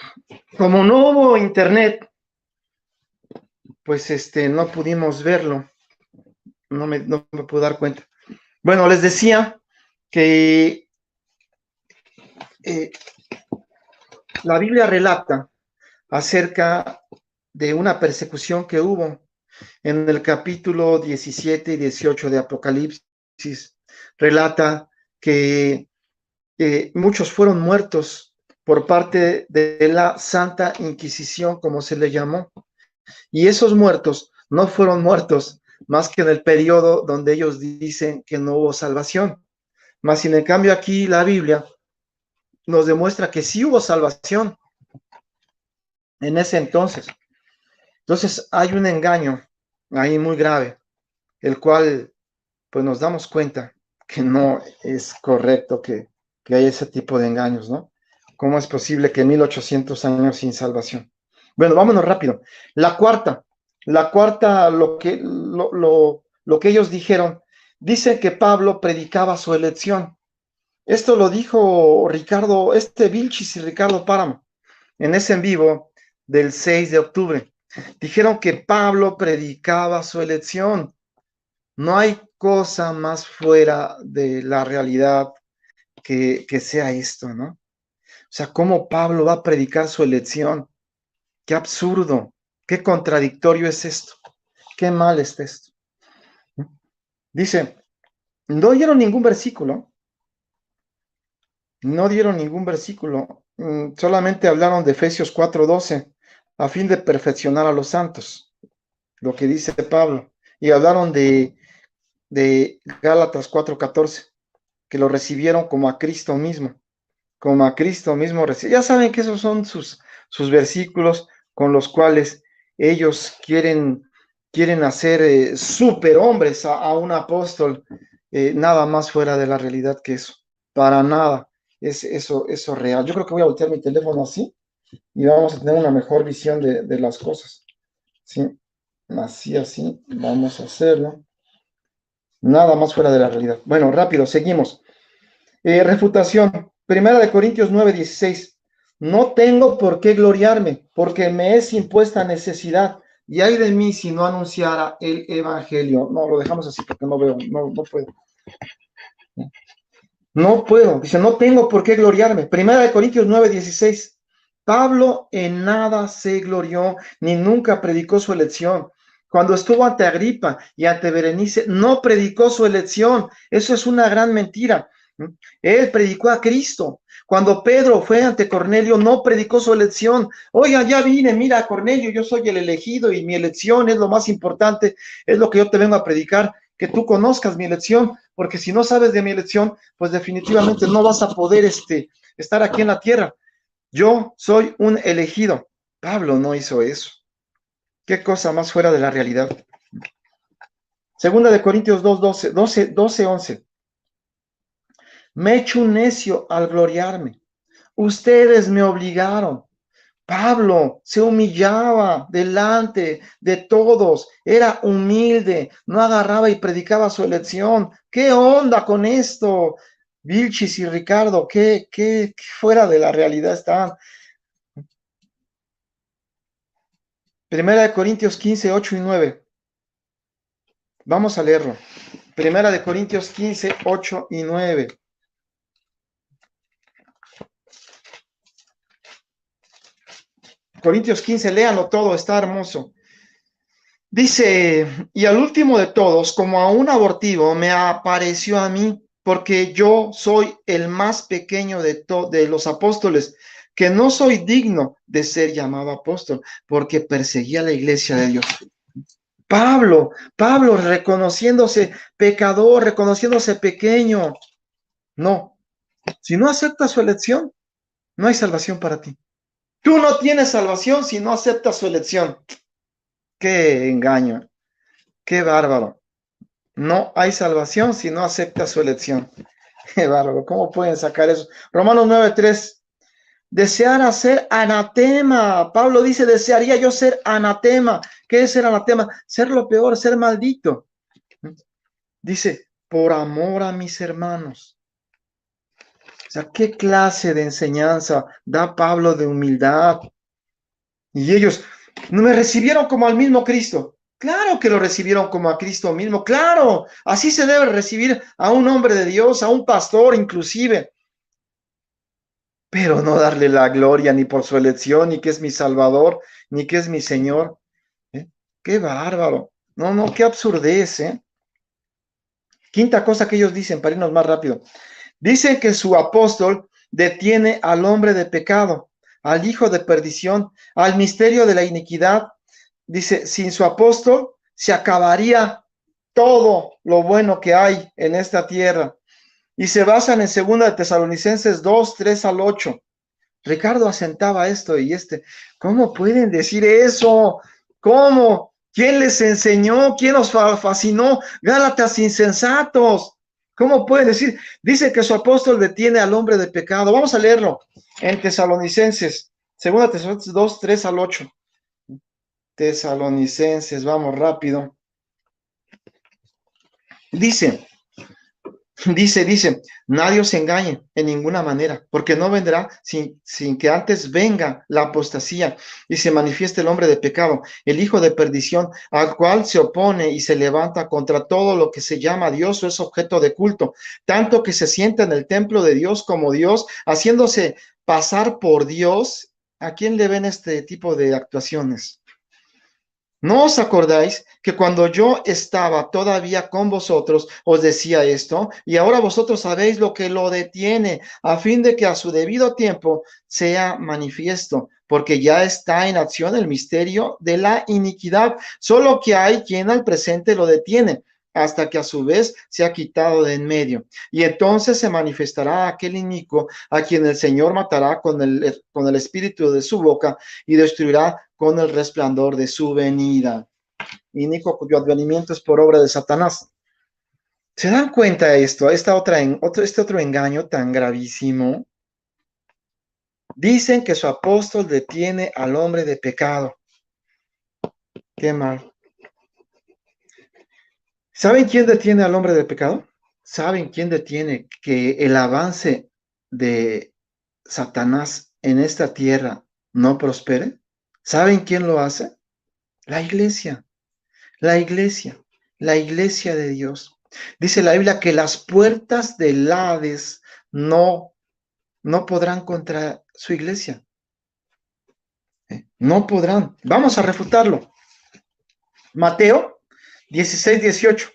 como no hubo internet, pues no pudimos verlo, no me pude dar cuenta. Bueno, les decía que eh, la Biblia relata acerca de una persecución que hubo en el capítulo 17 y 18 de Apocalipsis. Relata que muchos fueron muertos por parte de la Santa Inquisición, como se le llamó. Y esos muertos no fueron muertos más que en el periodo donde ellos dicen que no hubo salvación. Más sin en cambio aquí la Biblia nos demuestra que sí hubo salvación en ese entonces. Entonces hay un engaño ahí muy grave, el cual pues nos damos cuenta que no es correcto que haya ese tipo de engaños, ¿no? ¿Cómo es posible que 1800 años sin salvación? Bueno, vámonos rápido. La cuarta, lo que ellos dijeron, dicen que Pablo predicaba su elección. Esto lo dijo Vilchis y Ricardo Páramo en ese en vivo del 6 de octubre. Dijeron que Pablo predicaba su elección. No hay cosa más fuera de la realidad que sea esto, ¿no? O sea, ¿cómo Pablo va a predicar su elección? Qué absurdo, qué contradictorio es esto, qué mal está esto. Dice, no dieron ningún versículo, solamente hablaron de Efesios 4:12, a fin de perfeccionar a los santos, lo que dice Pablo, y hablaron de Gálatas 4:14, que lo recibieron como a Cristo mismo. Ya saben que esos son sus versículos con los cuales ellos quieren hacer superhombres a un apóstol, nada más fuera de la realidad que eso, para nada es eso real. Yo creo que voy a voltear mi teléfono así y vamos a tener una mejor visión de las cosas, ¿sí? Así, vamos a hacerlo. Nada más fuera de la realidad. Bueno, rápido, seguimos. Refutación. Primera de Corintios 9:16. No tengo por qué gloriarme, porque me es impuesta necesidad. Y ay de mí si no anunciara el evangelio. No, lo dejamos así porque no veo, no puedo. No puedo. Dice, no tengo por qué gloriarme. Primera de Corintios 9:16. Pablo en nada se glorió, ni nunca predicó su elección. Cuando estuvo ante Agripa y ante Berenice, no predicó su elección. Eso es una gran mentira. Él predicó a Cristo. Cuando Pedro fue ante Cornelio, no predicó su elección. Oiga, ya vine, mira, Cornelio, yo soy el elegido y mi elección es lo más importante, es lo que yo te vengo a predicar, que tú conozcas mi elección, porque si no sabes de mi elección, pues definitivamente no vas a poder estar aquí en la tierra. Yo soy un elegido. Pablo no hizo eso. Qué cosa más fuera de la realidad. Segunda de Corintios 11. Me he hecho un necio al gloriarme. Ustedes me obligaron. Pablo se humillaba delante de todos, era humilde, no agarraba y predicaba su elección. ¿Qué onda con esto? Vilchis y Ricardo, ¿qué fuera de la realidad están? Primera de Corintios 15, 8 y 9. Vamos a leerlo. Primera de Corintios 15, 8 y 9. Corintios 15, léanlo todo, está hermoso. Dice, y al último de todos, como a un abortivo, me apareció a mí, porque yo soy el más pequeño de los apóstoles, que no soy digno de ser llamado apóstol, porque perseguía la iglesia de Dios. Pablo reconociéndose pecador, reconociéndose pequeño. No, si no aceptas su elección, no hay salvación para ti. Tú no tienes salvación si no aceptas su elección. Qué engaño, qué bárbaro. No hay salvación si no aceptas su elección. Qué bárbaro, ¿cómo pueden sacar eso? Romanos 9:3. Desear hacer anatema. Pablo dice, desearía yo ser anatema. ¿Qué es ser anatema? Ser lo peor, ser maldito. Dice, por amor a mis hermanos. O sea, ¿qué clase de enseñanza da Pablo de humildad? Y ellos no me recibieron como al mismo Cristo. Claro que lo recibieron como a Cristo mismo. Claro, así se debe recibir a un hombre de Dios, a un pastor inclusive. Pero no darle la gloria ni por su elección, ni que es mi Salvador, ni que es mi Señor. ¿Eh? Qué bárbaro. No, qué absurdez, ¿eh? Quinta cosa que ellos dicen, para irnos más rápido. Dicen que su apóstol detiene al hombre de pecado, al hijo de perdición, al misterio de la iniquidad. Dice, sin su apóstol se acabaría todo lo bueno que hay en esta tierra. Y se basan en 2 de Tesalonicenses 2:3-8. Ricardo asentaba esto y ¿cómo pueden decir eso? ¿Cómo? ¿Quién les enseñó? ¿Quién los fascinó? Gálatas insensatos. ¿Cómo pueden decir? Dice que su apóstol detiene al hombre de pecado. Vamos a leerlo en Tesalonicenses, 2 Tesalonicenses 2:3-8. Tesalonicenses, vamos rápido. Dice, nadie os engañe en ninguna manera, porque no vendrá sin que antes venga la apostasía y se manifieste el hombre de pecado, el hijo de perdición, al cual se opone y se levanta contra todo lo que se llama Dios o es objeto de culto, tanto que se sienta en el templo de Dios como Dios, haciéndose pasar por Dios. ¿A quién le ven este tipo de actuaciones? ¿No os acordáis que cuando yo estaba todavía con vosotros os decía esto? Y ahora vosotros sabéis lo que lo detiene, a fin de que a su debido tiempo sea manifiesto, porque ya está en acción el misterio de la iniquidad, solo que hay quien al presente lo detiene, hasta que a su vez sea quitado de en medio. Y entonces se manifestará aquel inicuo a quien el Señor matará con el espíritu de su boca y destruirá con el resplandor de su venida. Inicuo cuyo advenimiento es por obra de Satanás. ¿Se dan cuenta de esto? Este otro engaño tan gravísimo. Dicen que su apóstol detiene al hombre de pecado. Qué mal. ¿Saben quién detiene al hombre de pecado? ¿Saben quién detiene que el avance de Satanás en esta tierra no prospere? ¿Saben quién lo hace? La iglesia. La iglesia, la iglesia de Dios. Dice la Biblia que las puertas del Hades no podrán contra su iglesia. No podrán. Vamos a refutarlo. Mateo 16:18.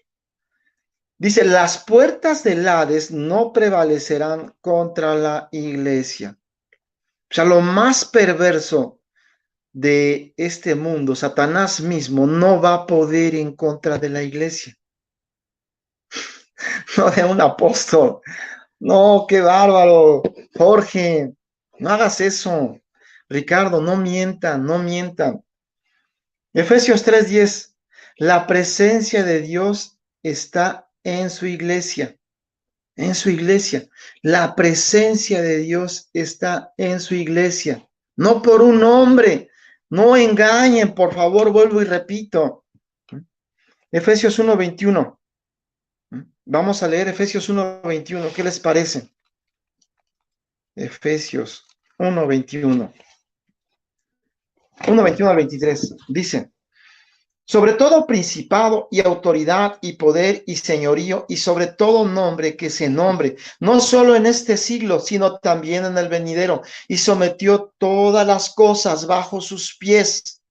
Dice, las puertas del Hades no prevalecerán contra la iglesia. O sea, lo más perverso de este mundo, Satanás mismo, no va a poder en contra de la iglesia. No de un apóstol. No, qué bárbaro. Jorge, no hagas eso. Ricardo, no mientan, no mientan. Efesios 3:10. La presencia de Dios está en su iglesia. En su iglesia. La presencia de Dios está en su iglesia. No por un hombre. No engañen, por favor, vuelvo y repito. Efesios 1:21. Vamos a leer Efesios 1:21. ¿Qué les parece? Efesios 1:21. 1:21 al 23. Dice, sobre todo principado y autoridad y poder y señorío y sobre todo nombre que se nombre, no solo en este siglo, sino también en el venidero, y sometió todas las cosas bajo sus pies,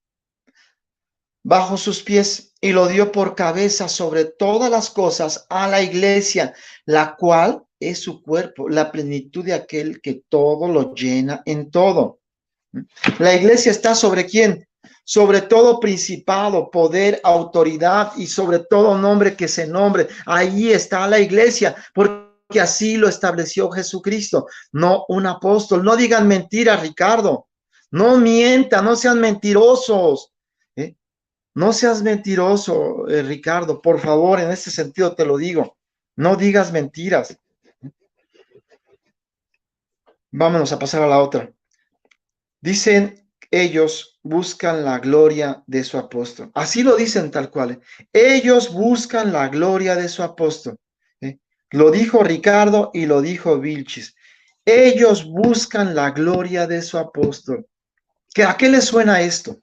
y lo dio por cabeza sobre todas las cosas a la iglesia, la cual es su cuerpo, la plenitud de aquel que todo lo llena en todo. La iglesia está sobre ¿quién? sobre todo principado, poder, autoridad y sobre todo nombre que se nombre. Ahí está la iglesia, porque así lo estableció Jesucristo, no un apóstol. No digan mentiras, Ricardo. No mientan, no sean mentirosos. ¿Eh? No seas mentiroso, Ricardo, por favor, en ese sentido te lo digo. No digas mentiras. Vámonos a pasar a la otra. Dicen, ellos buscan la gloria de su apóstol. Así lo dicen tal cual. Ellos buscan la gloria de su apóstol. ¿Eh? Lo dijo Ricardo y lo dijo Vilchis. Ellos buscan la gloria de su apóstol. ¿A qué le suena esto?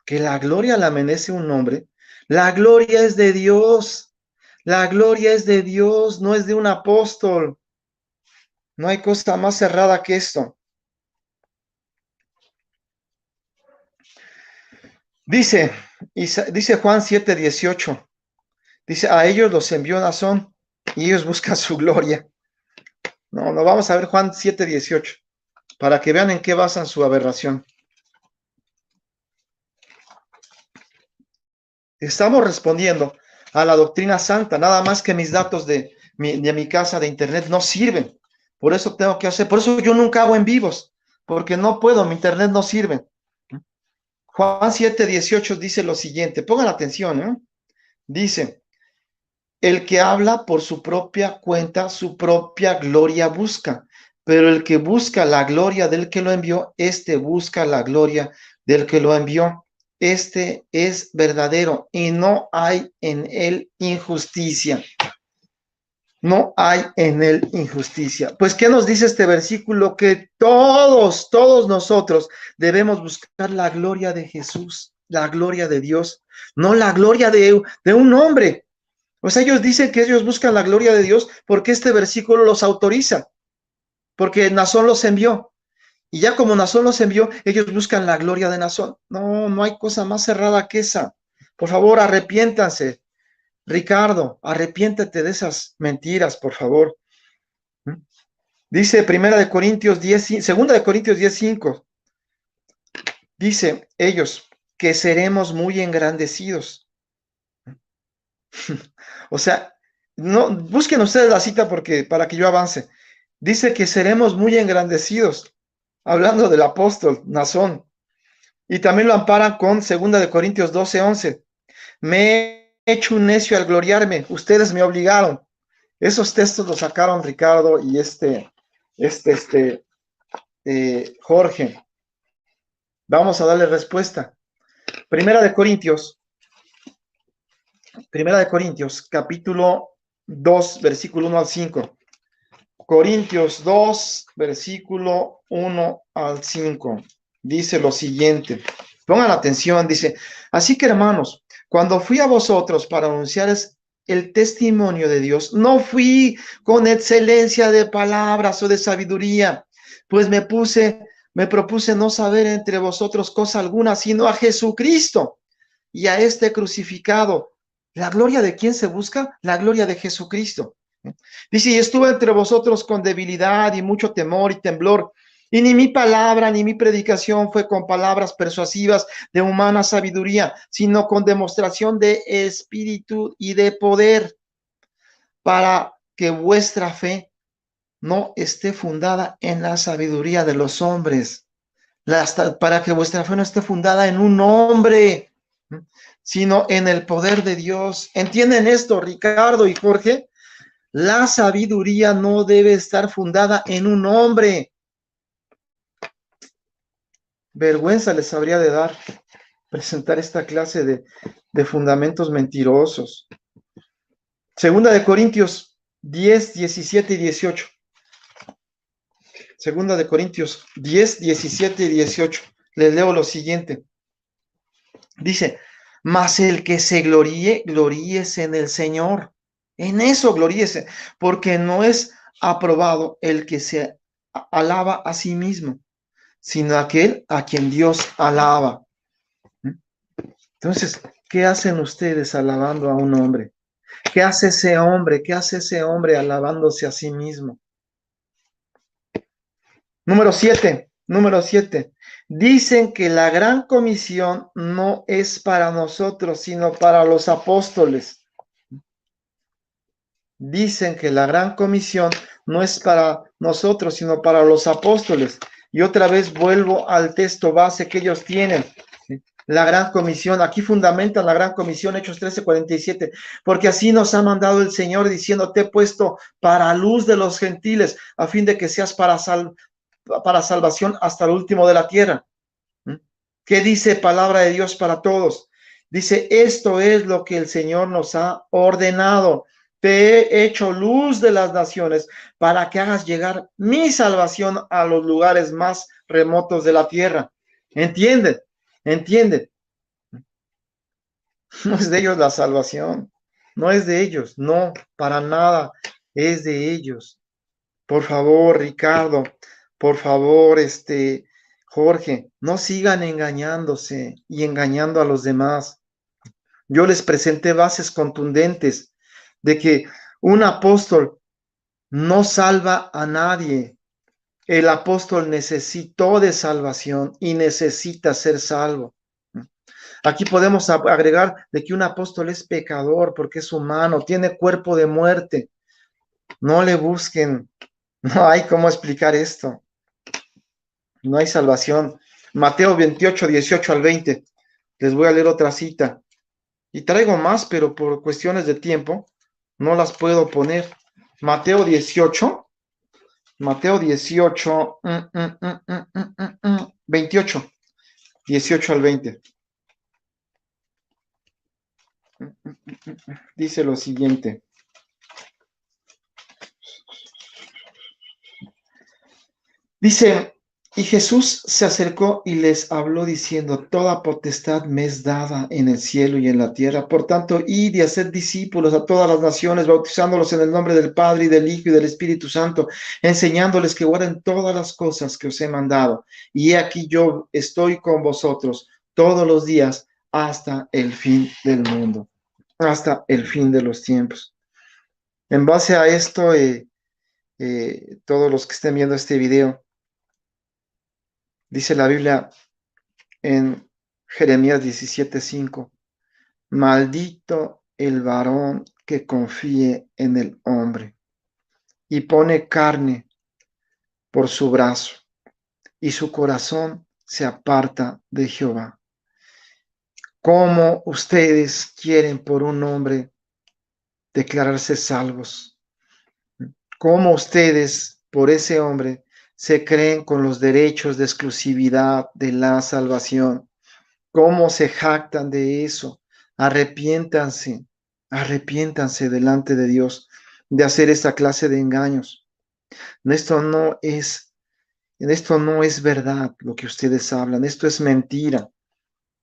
Que la gloria la merece un hombre. La gloria es de Dios. La gloria es de Dios, no es de un apóstol. No hay cosa más cerrada que esto. Dice Juan 7:18. Dice, a ellos los envió Nazón y ellos buscan su gloria. No, vamos a ver Juan 7:18 para que vean en qué basan su aberración. Estamos respondiendo a la doctrina santa, nada más que mis datos de mi casa de internet no sirven. Por eso tengo que hacer, por eso yo nunca hago en vivos, porque no puedo, mi internet no sirve. Juan 7:18 dice lo siguiente, pongan atención, ¿eh? Dice, el que habla por su propia cuenta, su propia gloria busca, pero el que busca la gloria del que lo envió, este busca la gloria del que lo envió. Este es verdadero y no hay en él injusticia. No hay en él injusticia. Pues, ¿qué nos dice este versículo? Que todos nosotros debemos buscar la gloria de Jesús, la gloria de Dios, no la gloria de un hombre. O sea, ellos dicen que ellos buscan la gloria de Dios porque este versículo los autoriza, porque Nazón los envió. Y ya como Nazón los envió, ellos buscan la gloria de Nazón. No hay cosa más cerrada que esa. Por favor, arrepiéntanse. Ricardo, arrepiéntete de esas mentiras, por favor. Dice Segunda de Corintios 10:5. Dice ellos que seremos muy engrandecidos. O sea, no busquen ustedes la cita para que yo avance. Dice que seremos muy engrandecidos, hablando del apóstol Nazón. Y también lo amparan con Segunda de Corintios 12:11. Me he hecho un necio al gloriarme, ustedes me obligaron. Esos textos los sacaron Ricardo y Jorge. Vamos a darle respuesta. Primera de Corintios, capítulo 2, versículo 1 al 5. Corintios 2, versículo 1 al 5. Dice lo siguiente. Pongan atención, dice, así que hermanos, cuando fui a vosotros para anunciarles el testimonio de Dios, no fui con excelencia de palabras o de sabiduría, pues me propuse no saber entre vosotros cosa alguna, sino a Jesucristo y a este crucificado. ¿La gloria de quién se busca? La gloria de Jesucristo. Dice, y estuve entre vosotros con debilidad y mucho temor y temblor, y ni mi palabra ni mi predicación fue con palabras persuasivas de humana sabiduría, sino con demostración de espíritu y de poder, para que vuestra fe no esté fundada en la sabiduría de los hombres, para que vuestra fe no esté fundada en un hombre, sino en el poder de Dios. ¿Entienden esto, Ricardo y Jorge? La sabiduría no debe estar fundada en un hombre. Vergüenza les habría de dar presentar esta clase de fundamentos mentirosos. Segunda de Corintios 10, 17 y 18. Segunda de Corintios 10, 17 y 18. Les leo lo siguiente. Dice, mas el que se gloríese en el Señor. En eso gloríese, porque no es aprobado el que se alaba a sí mismo, sino aquel a quien Dios alaba. Entonces, ¿qué hacen ustedes alabando a un hombre? ¿Qué hace ese hombre? ¿Qué hace ese hombre alabándose a sí mismo? Número 7. Dicen que la gran comisión no es para nosotros, sino para los apóstoles. Dicen que la gran comisión no es para nosotros, sino para los apóstoles. Y otra vez vuelvo al texto base que ellos tienen. La gran comisión, aquí fundamentan la gran comisión, Hechos 13:47, porque así nos ha mandado el Señor diciendo, te he puesto para luz de los gentiles, a fin de que seas para salvación hasta el último de la tierra. ¿Qué dice palabra de Dios para todos? Dice, esto es lo que el Señor nos ha ordenado. Te he hecho luz de las naciones para que hagas llegar mi salvación a los lugares más remotos de la tierra. ¿Entienden? ¿Entienden? No es de ellos la salvación. No es de ellos. No, para nada es de ellos. Por favor, Ricardo, por favor, Jorge, no sigan engañándose y engañando a los demás. Yo les presenté bases contundentes de que un apóstol no salva a nadie. El apóstol necesitó de salvación y necesita ser salvo. Aquí podemos agregar de que un apóstol es pecador porque es humano, tiene cuerpo de muerte. No le busquen. No hay cómo explicar esto. No hay salvación. Mateo 28, 18 al 20. Les voy a leer otra cita. Y traigo más, pero por cuestiones de tiempo no las puedo poner. Mateo 18. Mateo 18. 28. 18 al 20. Dice lo siguiente. Dice, y Jesús se acercó y les habló diciendo, toda potestad me es dada en el cielo y en la tierra. Por tanto, id y haced discípulos a todas las naciones, bautizándolos en el nombre del Padre y del Hijo y del Espíritu Santo, enseñándoles que guarden todas las cosas que os he mandado. Y he aquí yo estoy con vosotros todos los días hasta el fin del mundo, hasta el fin de los tiempos. En base a esto, todos los que estén viendo este video, dice la Biblia en Jeremías 17:5, maldito el varón que confíe en el hombre y pone carne por su brazo y su corazón se aparta de Jehová. ¿Cómo ustedes quieren por un hombre declararse salvos? ¿Cómo ustedes por ese hombre se creen con los derechos de exclusividad de la salvación? ¿Cómo se jactan de eso? Arrepiéntanse, arrepiéntanse delante de Dios de hacer esta clase de engaños. Esto no es verdad lo que ustedes hablan, esto es mentira,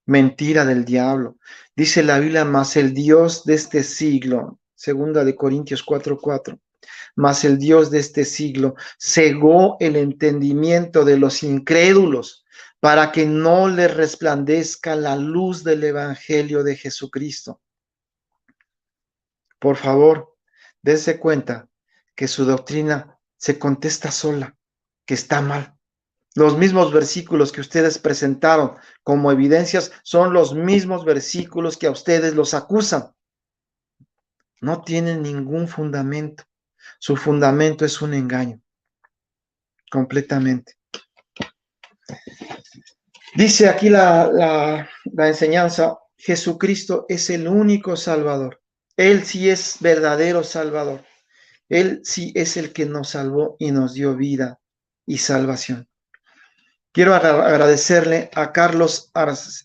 mentira del diablo. Dice la Biblia, mas el Dios de este siglo, 2 Corintios 4:4, mas el Dios de este siglo cegó el entendimiento de los incrédulos para que no les resplandezca la luz del evangelio de Jesucristo. Por favor, dense cuenta que su doctrina se contesta sola, que está mal. Los mismos versículos que ustedes presentaron como evidencias son los mismos versículos que a ustedes los acusan. No tienen ningún fundamento. Su fundamento es un engaño, completamente. Dice aquí la enseñanza, Jesucristo es el único Salvador. Él sí es verdadero Salvador. Él sí es el que nos salvó y nos dio vida y salvación. Quiero agradecerle a Carlos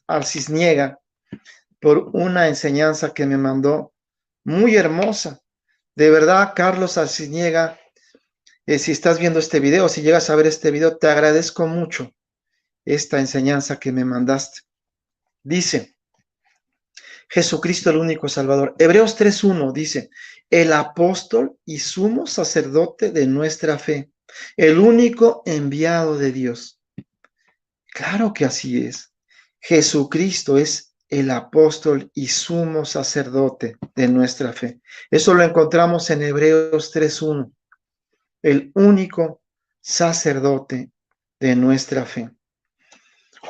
Arcisniega por una enseñanza que me mandó muy hermosa. De verdad, Carlos Arcisniega, si estás viendo este video, si llegas a ver este video, te agradezco mucho esta enseñanza que me mandaste. Dice, Jesucristo el único Salvador. Hebreos 3:1 dice, el apóstol y sumo sacerdote de nuestra fe, el único enviado de Dios. Claro que así es. Jesucristo es el apóstol y sumo sacerdote de nuestra fe. Eso lo encontramos en Hebreos 3:1. El único sacerdote de nuestra fe.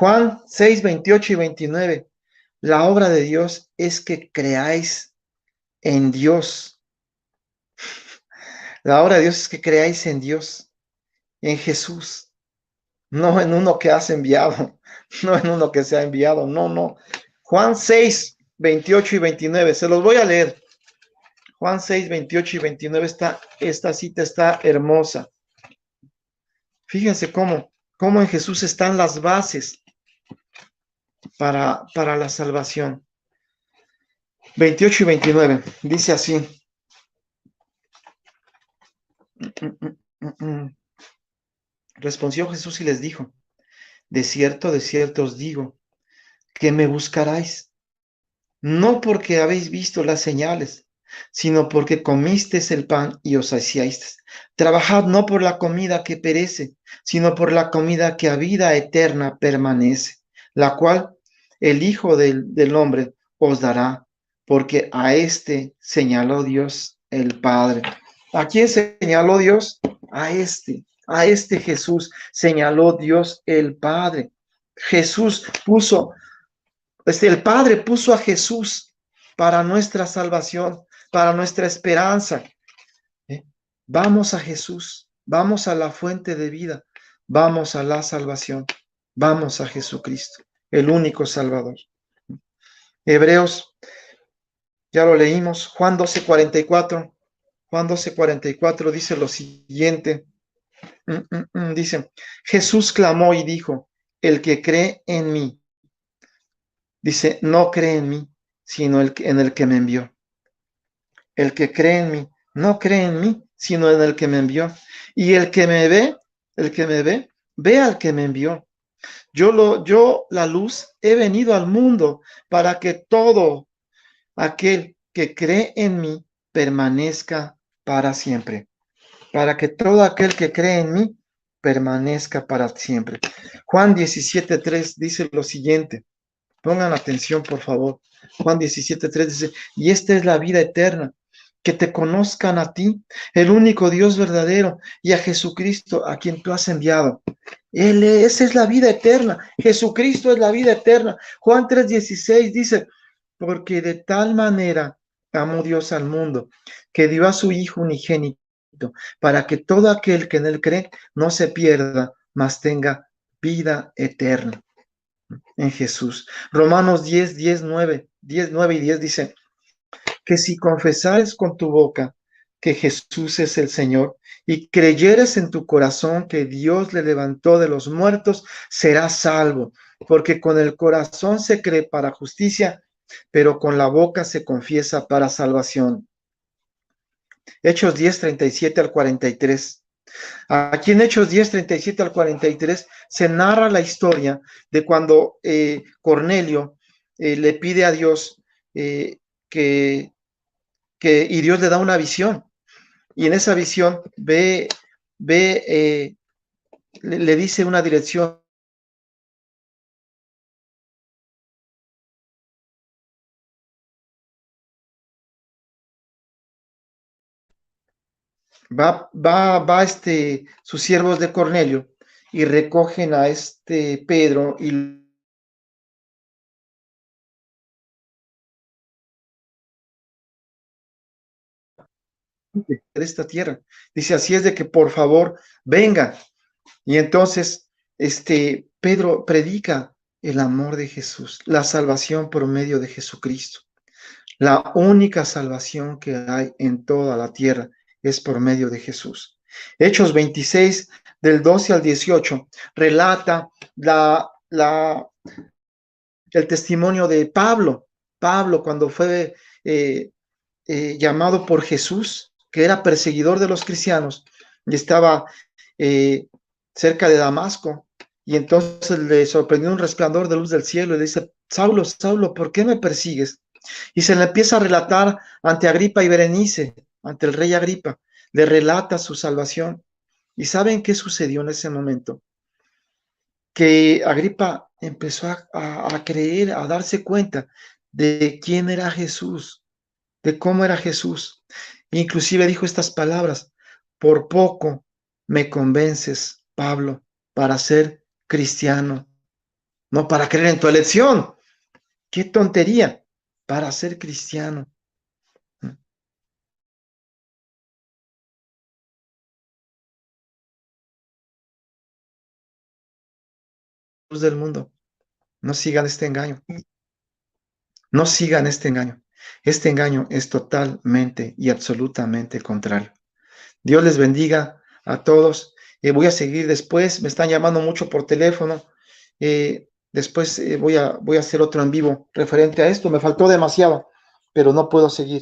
Juan 6, 28 y 29. La obra de Dios es que creáis en Dios. La obra de Dios es que creáis en Dios, en Jesús, no en uno que has enviado, no en uno que se ha enviado, no, no. Juan 6, 28 y 29, se los voy a leer. Juan 6, 28 y 29, esta cita está hermosa. Fíjense cómo en Jesús están las bases para la salvación. 28 y 29, dice así. Respondió Jesús y les dijo, de cierto os digo, que me buscaráis, no porque habéis visto las señales, sino porque comisteis el pan y os saciasteis. Trabajad no por la comida que perece, sino por la comida que a vida eterna permanece, la cual el Hijo del Hombre os dará, porque a este señaló Dios el Padre. ¿A quién señaló Dios? A este Jesús señaló Dios el Padre. Jesús puso, el Padre puso a Jesús para nuestra salvación, para nuestra esperanza. Vamos a Jesús, vamos a la fuente de vida, vamos a la salvación, vamos a Jesucristo, el único Salvador. Hebreos, ya lo leímos, Juan 12:44. Juan 12:44 dice lo siguiente. Dice, Jesús clamó y dijo, el que cree en mí, dice, no cree en mí, sino en el que me envió. El que cree en mí, no cree en mí, sino en el que me envió. Y el que me ve, ve al que me envió. Yo, la luz, he venido al mundo para que todo aquel que cree en mí permanezca para siempre. Para que todo aquel que cree en mí permanezca para siempre. Juan 17:3 dice lo siguiente. Pongan atención, por favor. Juan 17:3 dice, y esta es la vida eterna, que te conozcan a ti, el único Dios verdadero, y a Jesucristo, a quien tú has enviado. Esa es la vida eterna. Jesucristo es la vida eterna. Juan 3:16 dice, porque de tal manera amó Dios al mundo, que dio a su Hijo unigénito, para que todo aquel que en él cree no se pierda, mas tenga vida eterna en Jesús. Romanos 9 y 10 dice, que si confesares con tu boca que Jesús es el Señor y creyeres en tu corazón que Dios le levantó de los muertos, serás salvo, porque con el corazón se cree para justicia, pero con la boca se confiesa para salvación. Hechos 10:37 al 43. Aquí en Hechos 10:37 al 43 se narra la historia de cuando Cornelio le pide a Dios y Dios le da una visión. Y en esa visión le dice una dirección. Va sus siervos de Cornelio y recogen a Pedro y de esta tierra. Dice, así es de que por favor vengan. Y entonces Pedro predica el amor de Jesús, la salvación por medio de Jesucristo. La única salvación que hay en toda la tierra es por medio de Jesús. Hechos 26, del 12 al 18, relata el testimonio de Pablo. Pablo, cuando fue llamado por Jesús, que era perseguidor de los cristianos, y estaba cerca de Damasco, y entonces le sorprendió un resplandor de luz del cielo, y le dice, Saulo, Saulo, ¿por qué me persigues? Y se le empieza a relatar ante Agripa y Berenice, ante el rey Agripa, le relata su salvación. ¿Y saben qué sucedió en ese momento? Que Agripa empezó a creer, a darse cuenta de quién era Jesús, de cómo era Jesús. Inclusive dijo estas palabras, por poco me convences, Pablo, para ser cristiano. no para creer en tu elección. ¡Qué tontería! Para ser cristiano. Luz del mundo. No sigan este engaño. No sigan este engaño. Este engaño es totalmente y absolutamente contrario. Dios les bendiga a todos. Voy a seguir después. Me están llamando mucho por teléfono. Después voy a hacer otro en vivo referente a esto. Me faltó demasiado, pero no puedo seguir.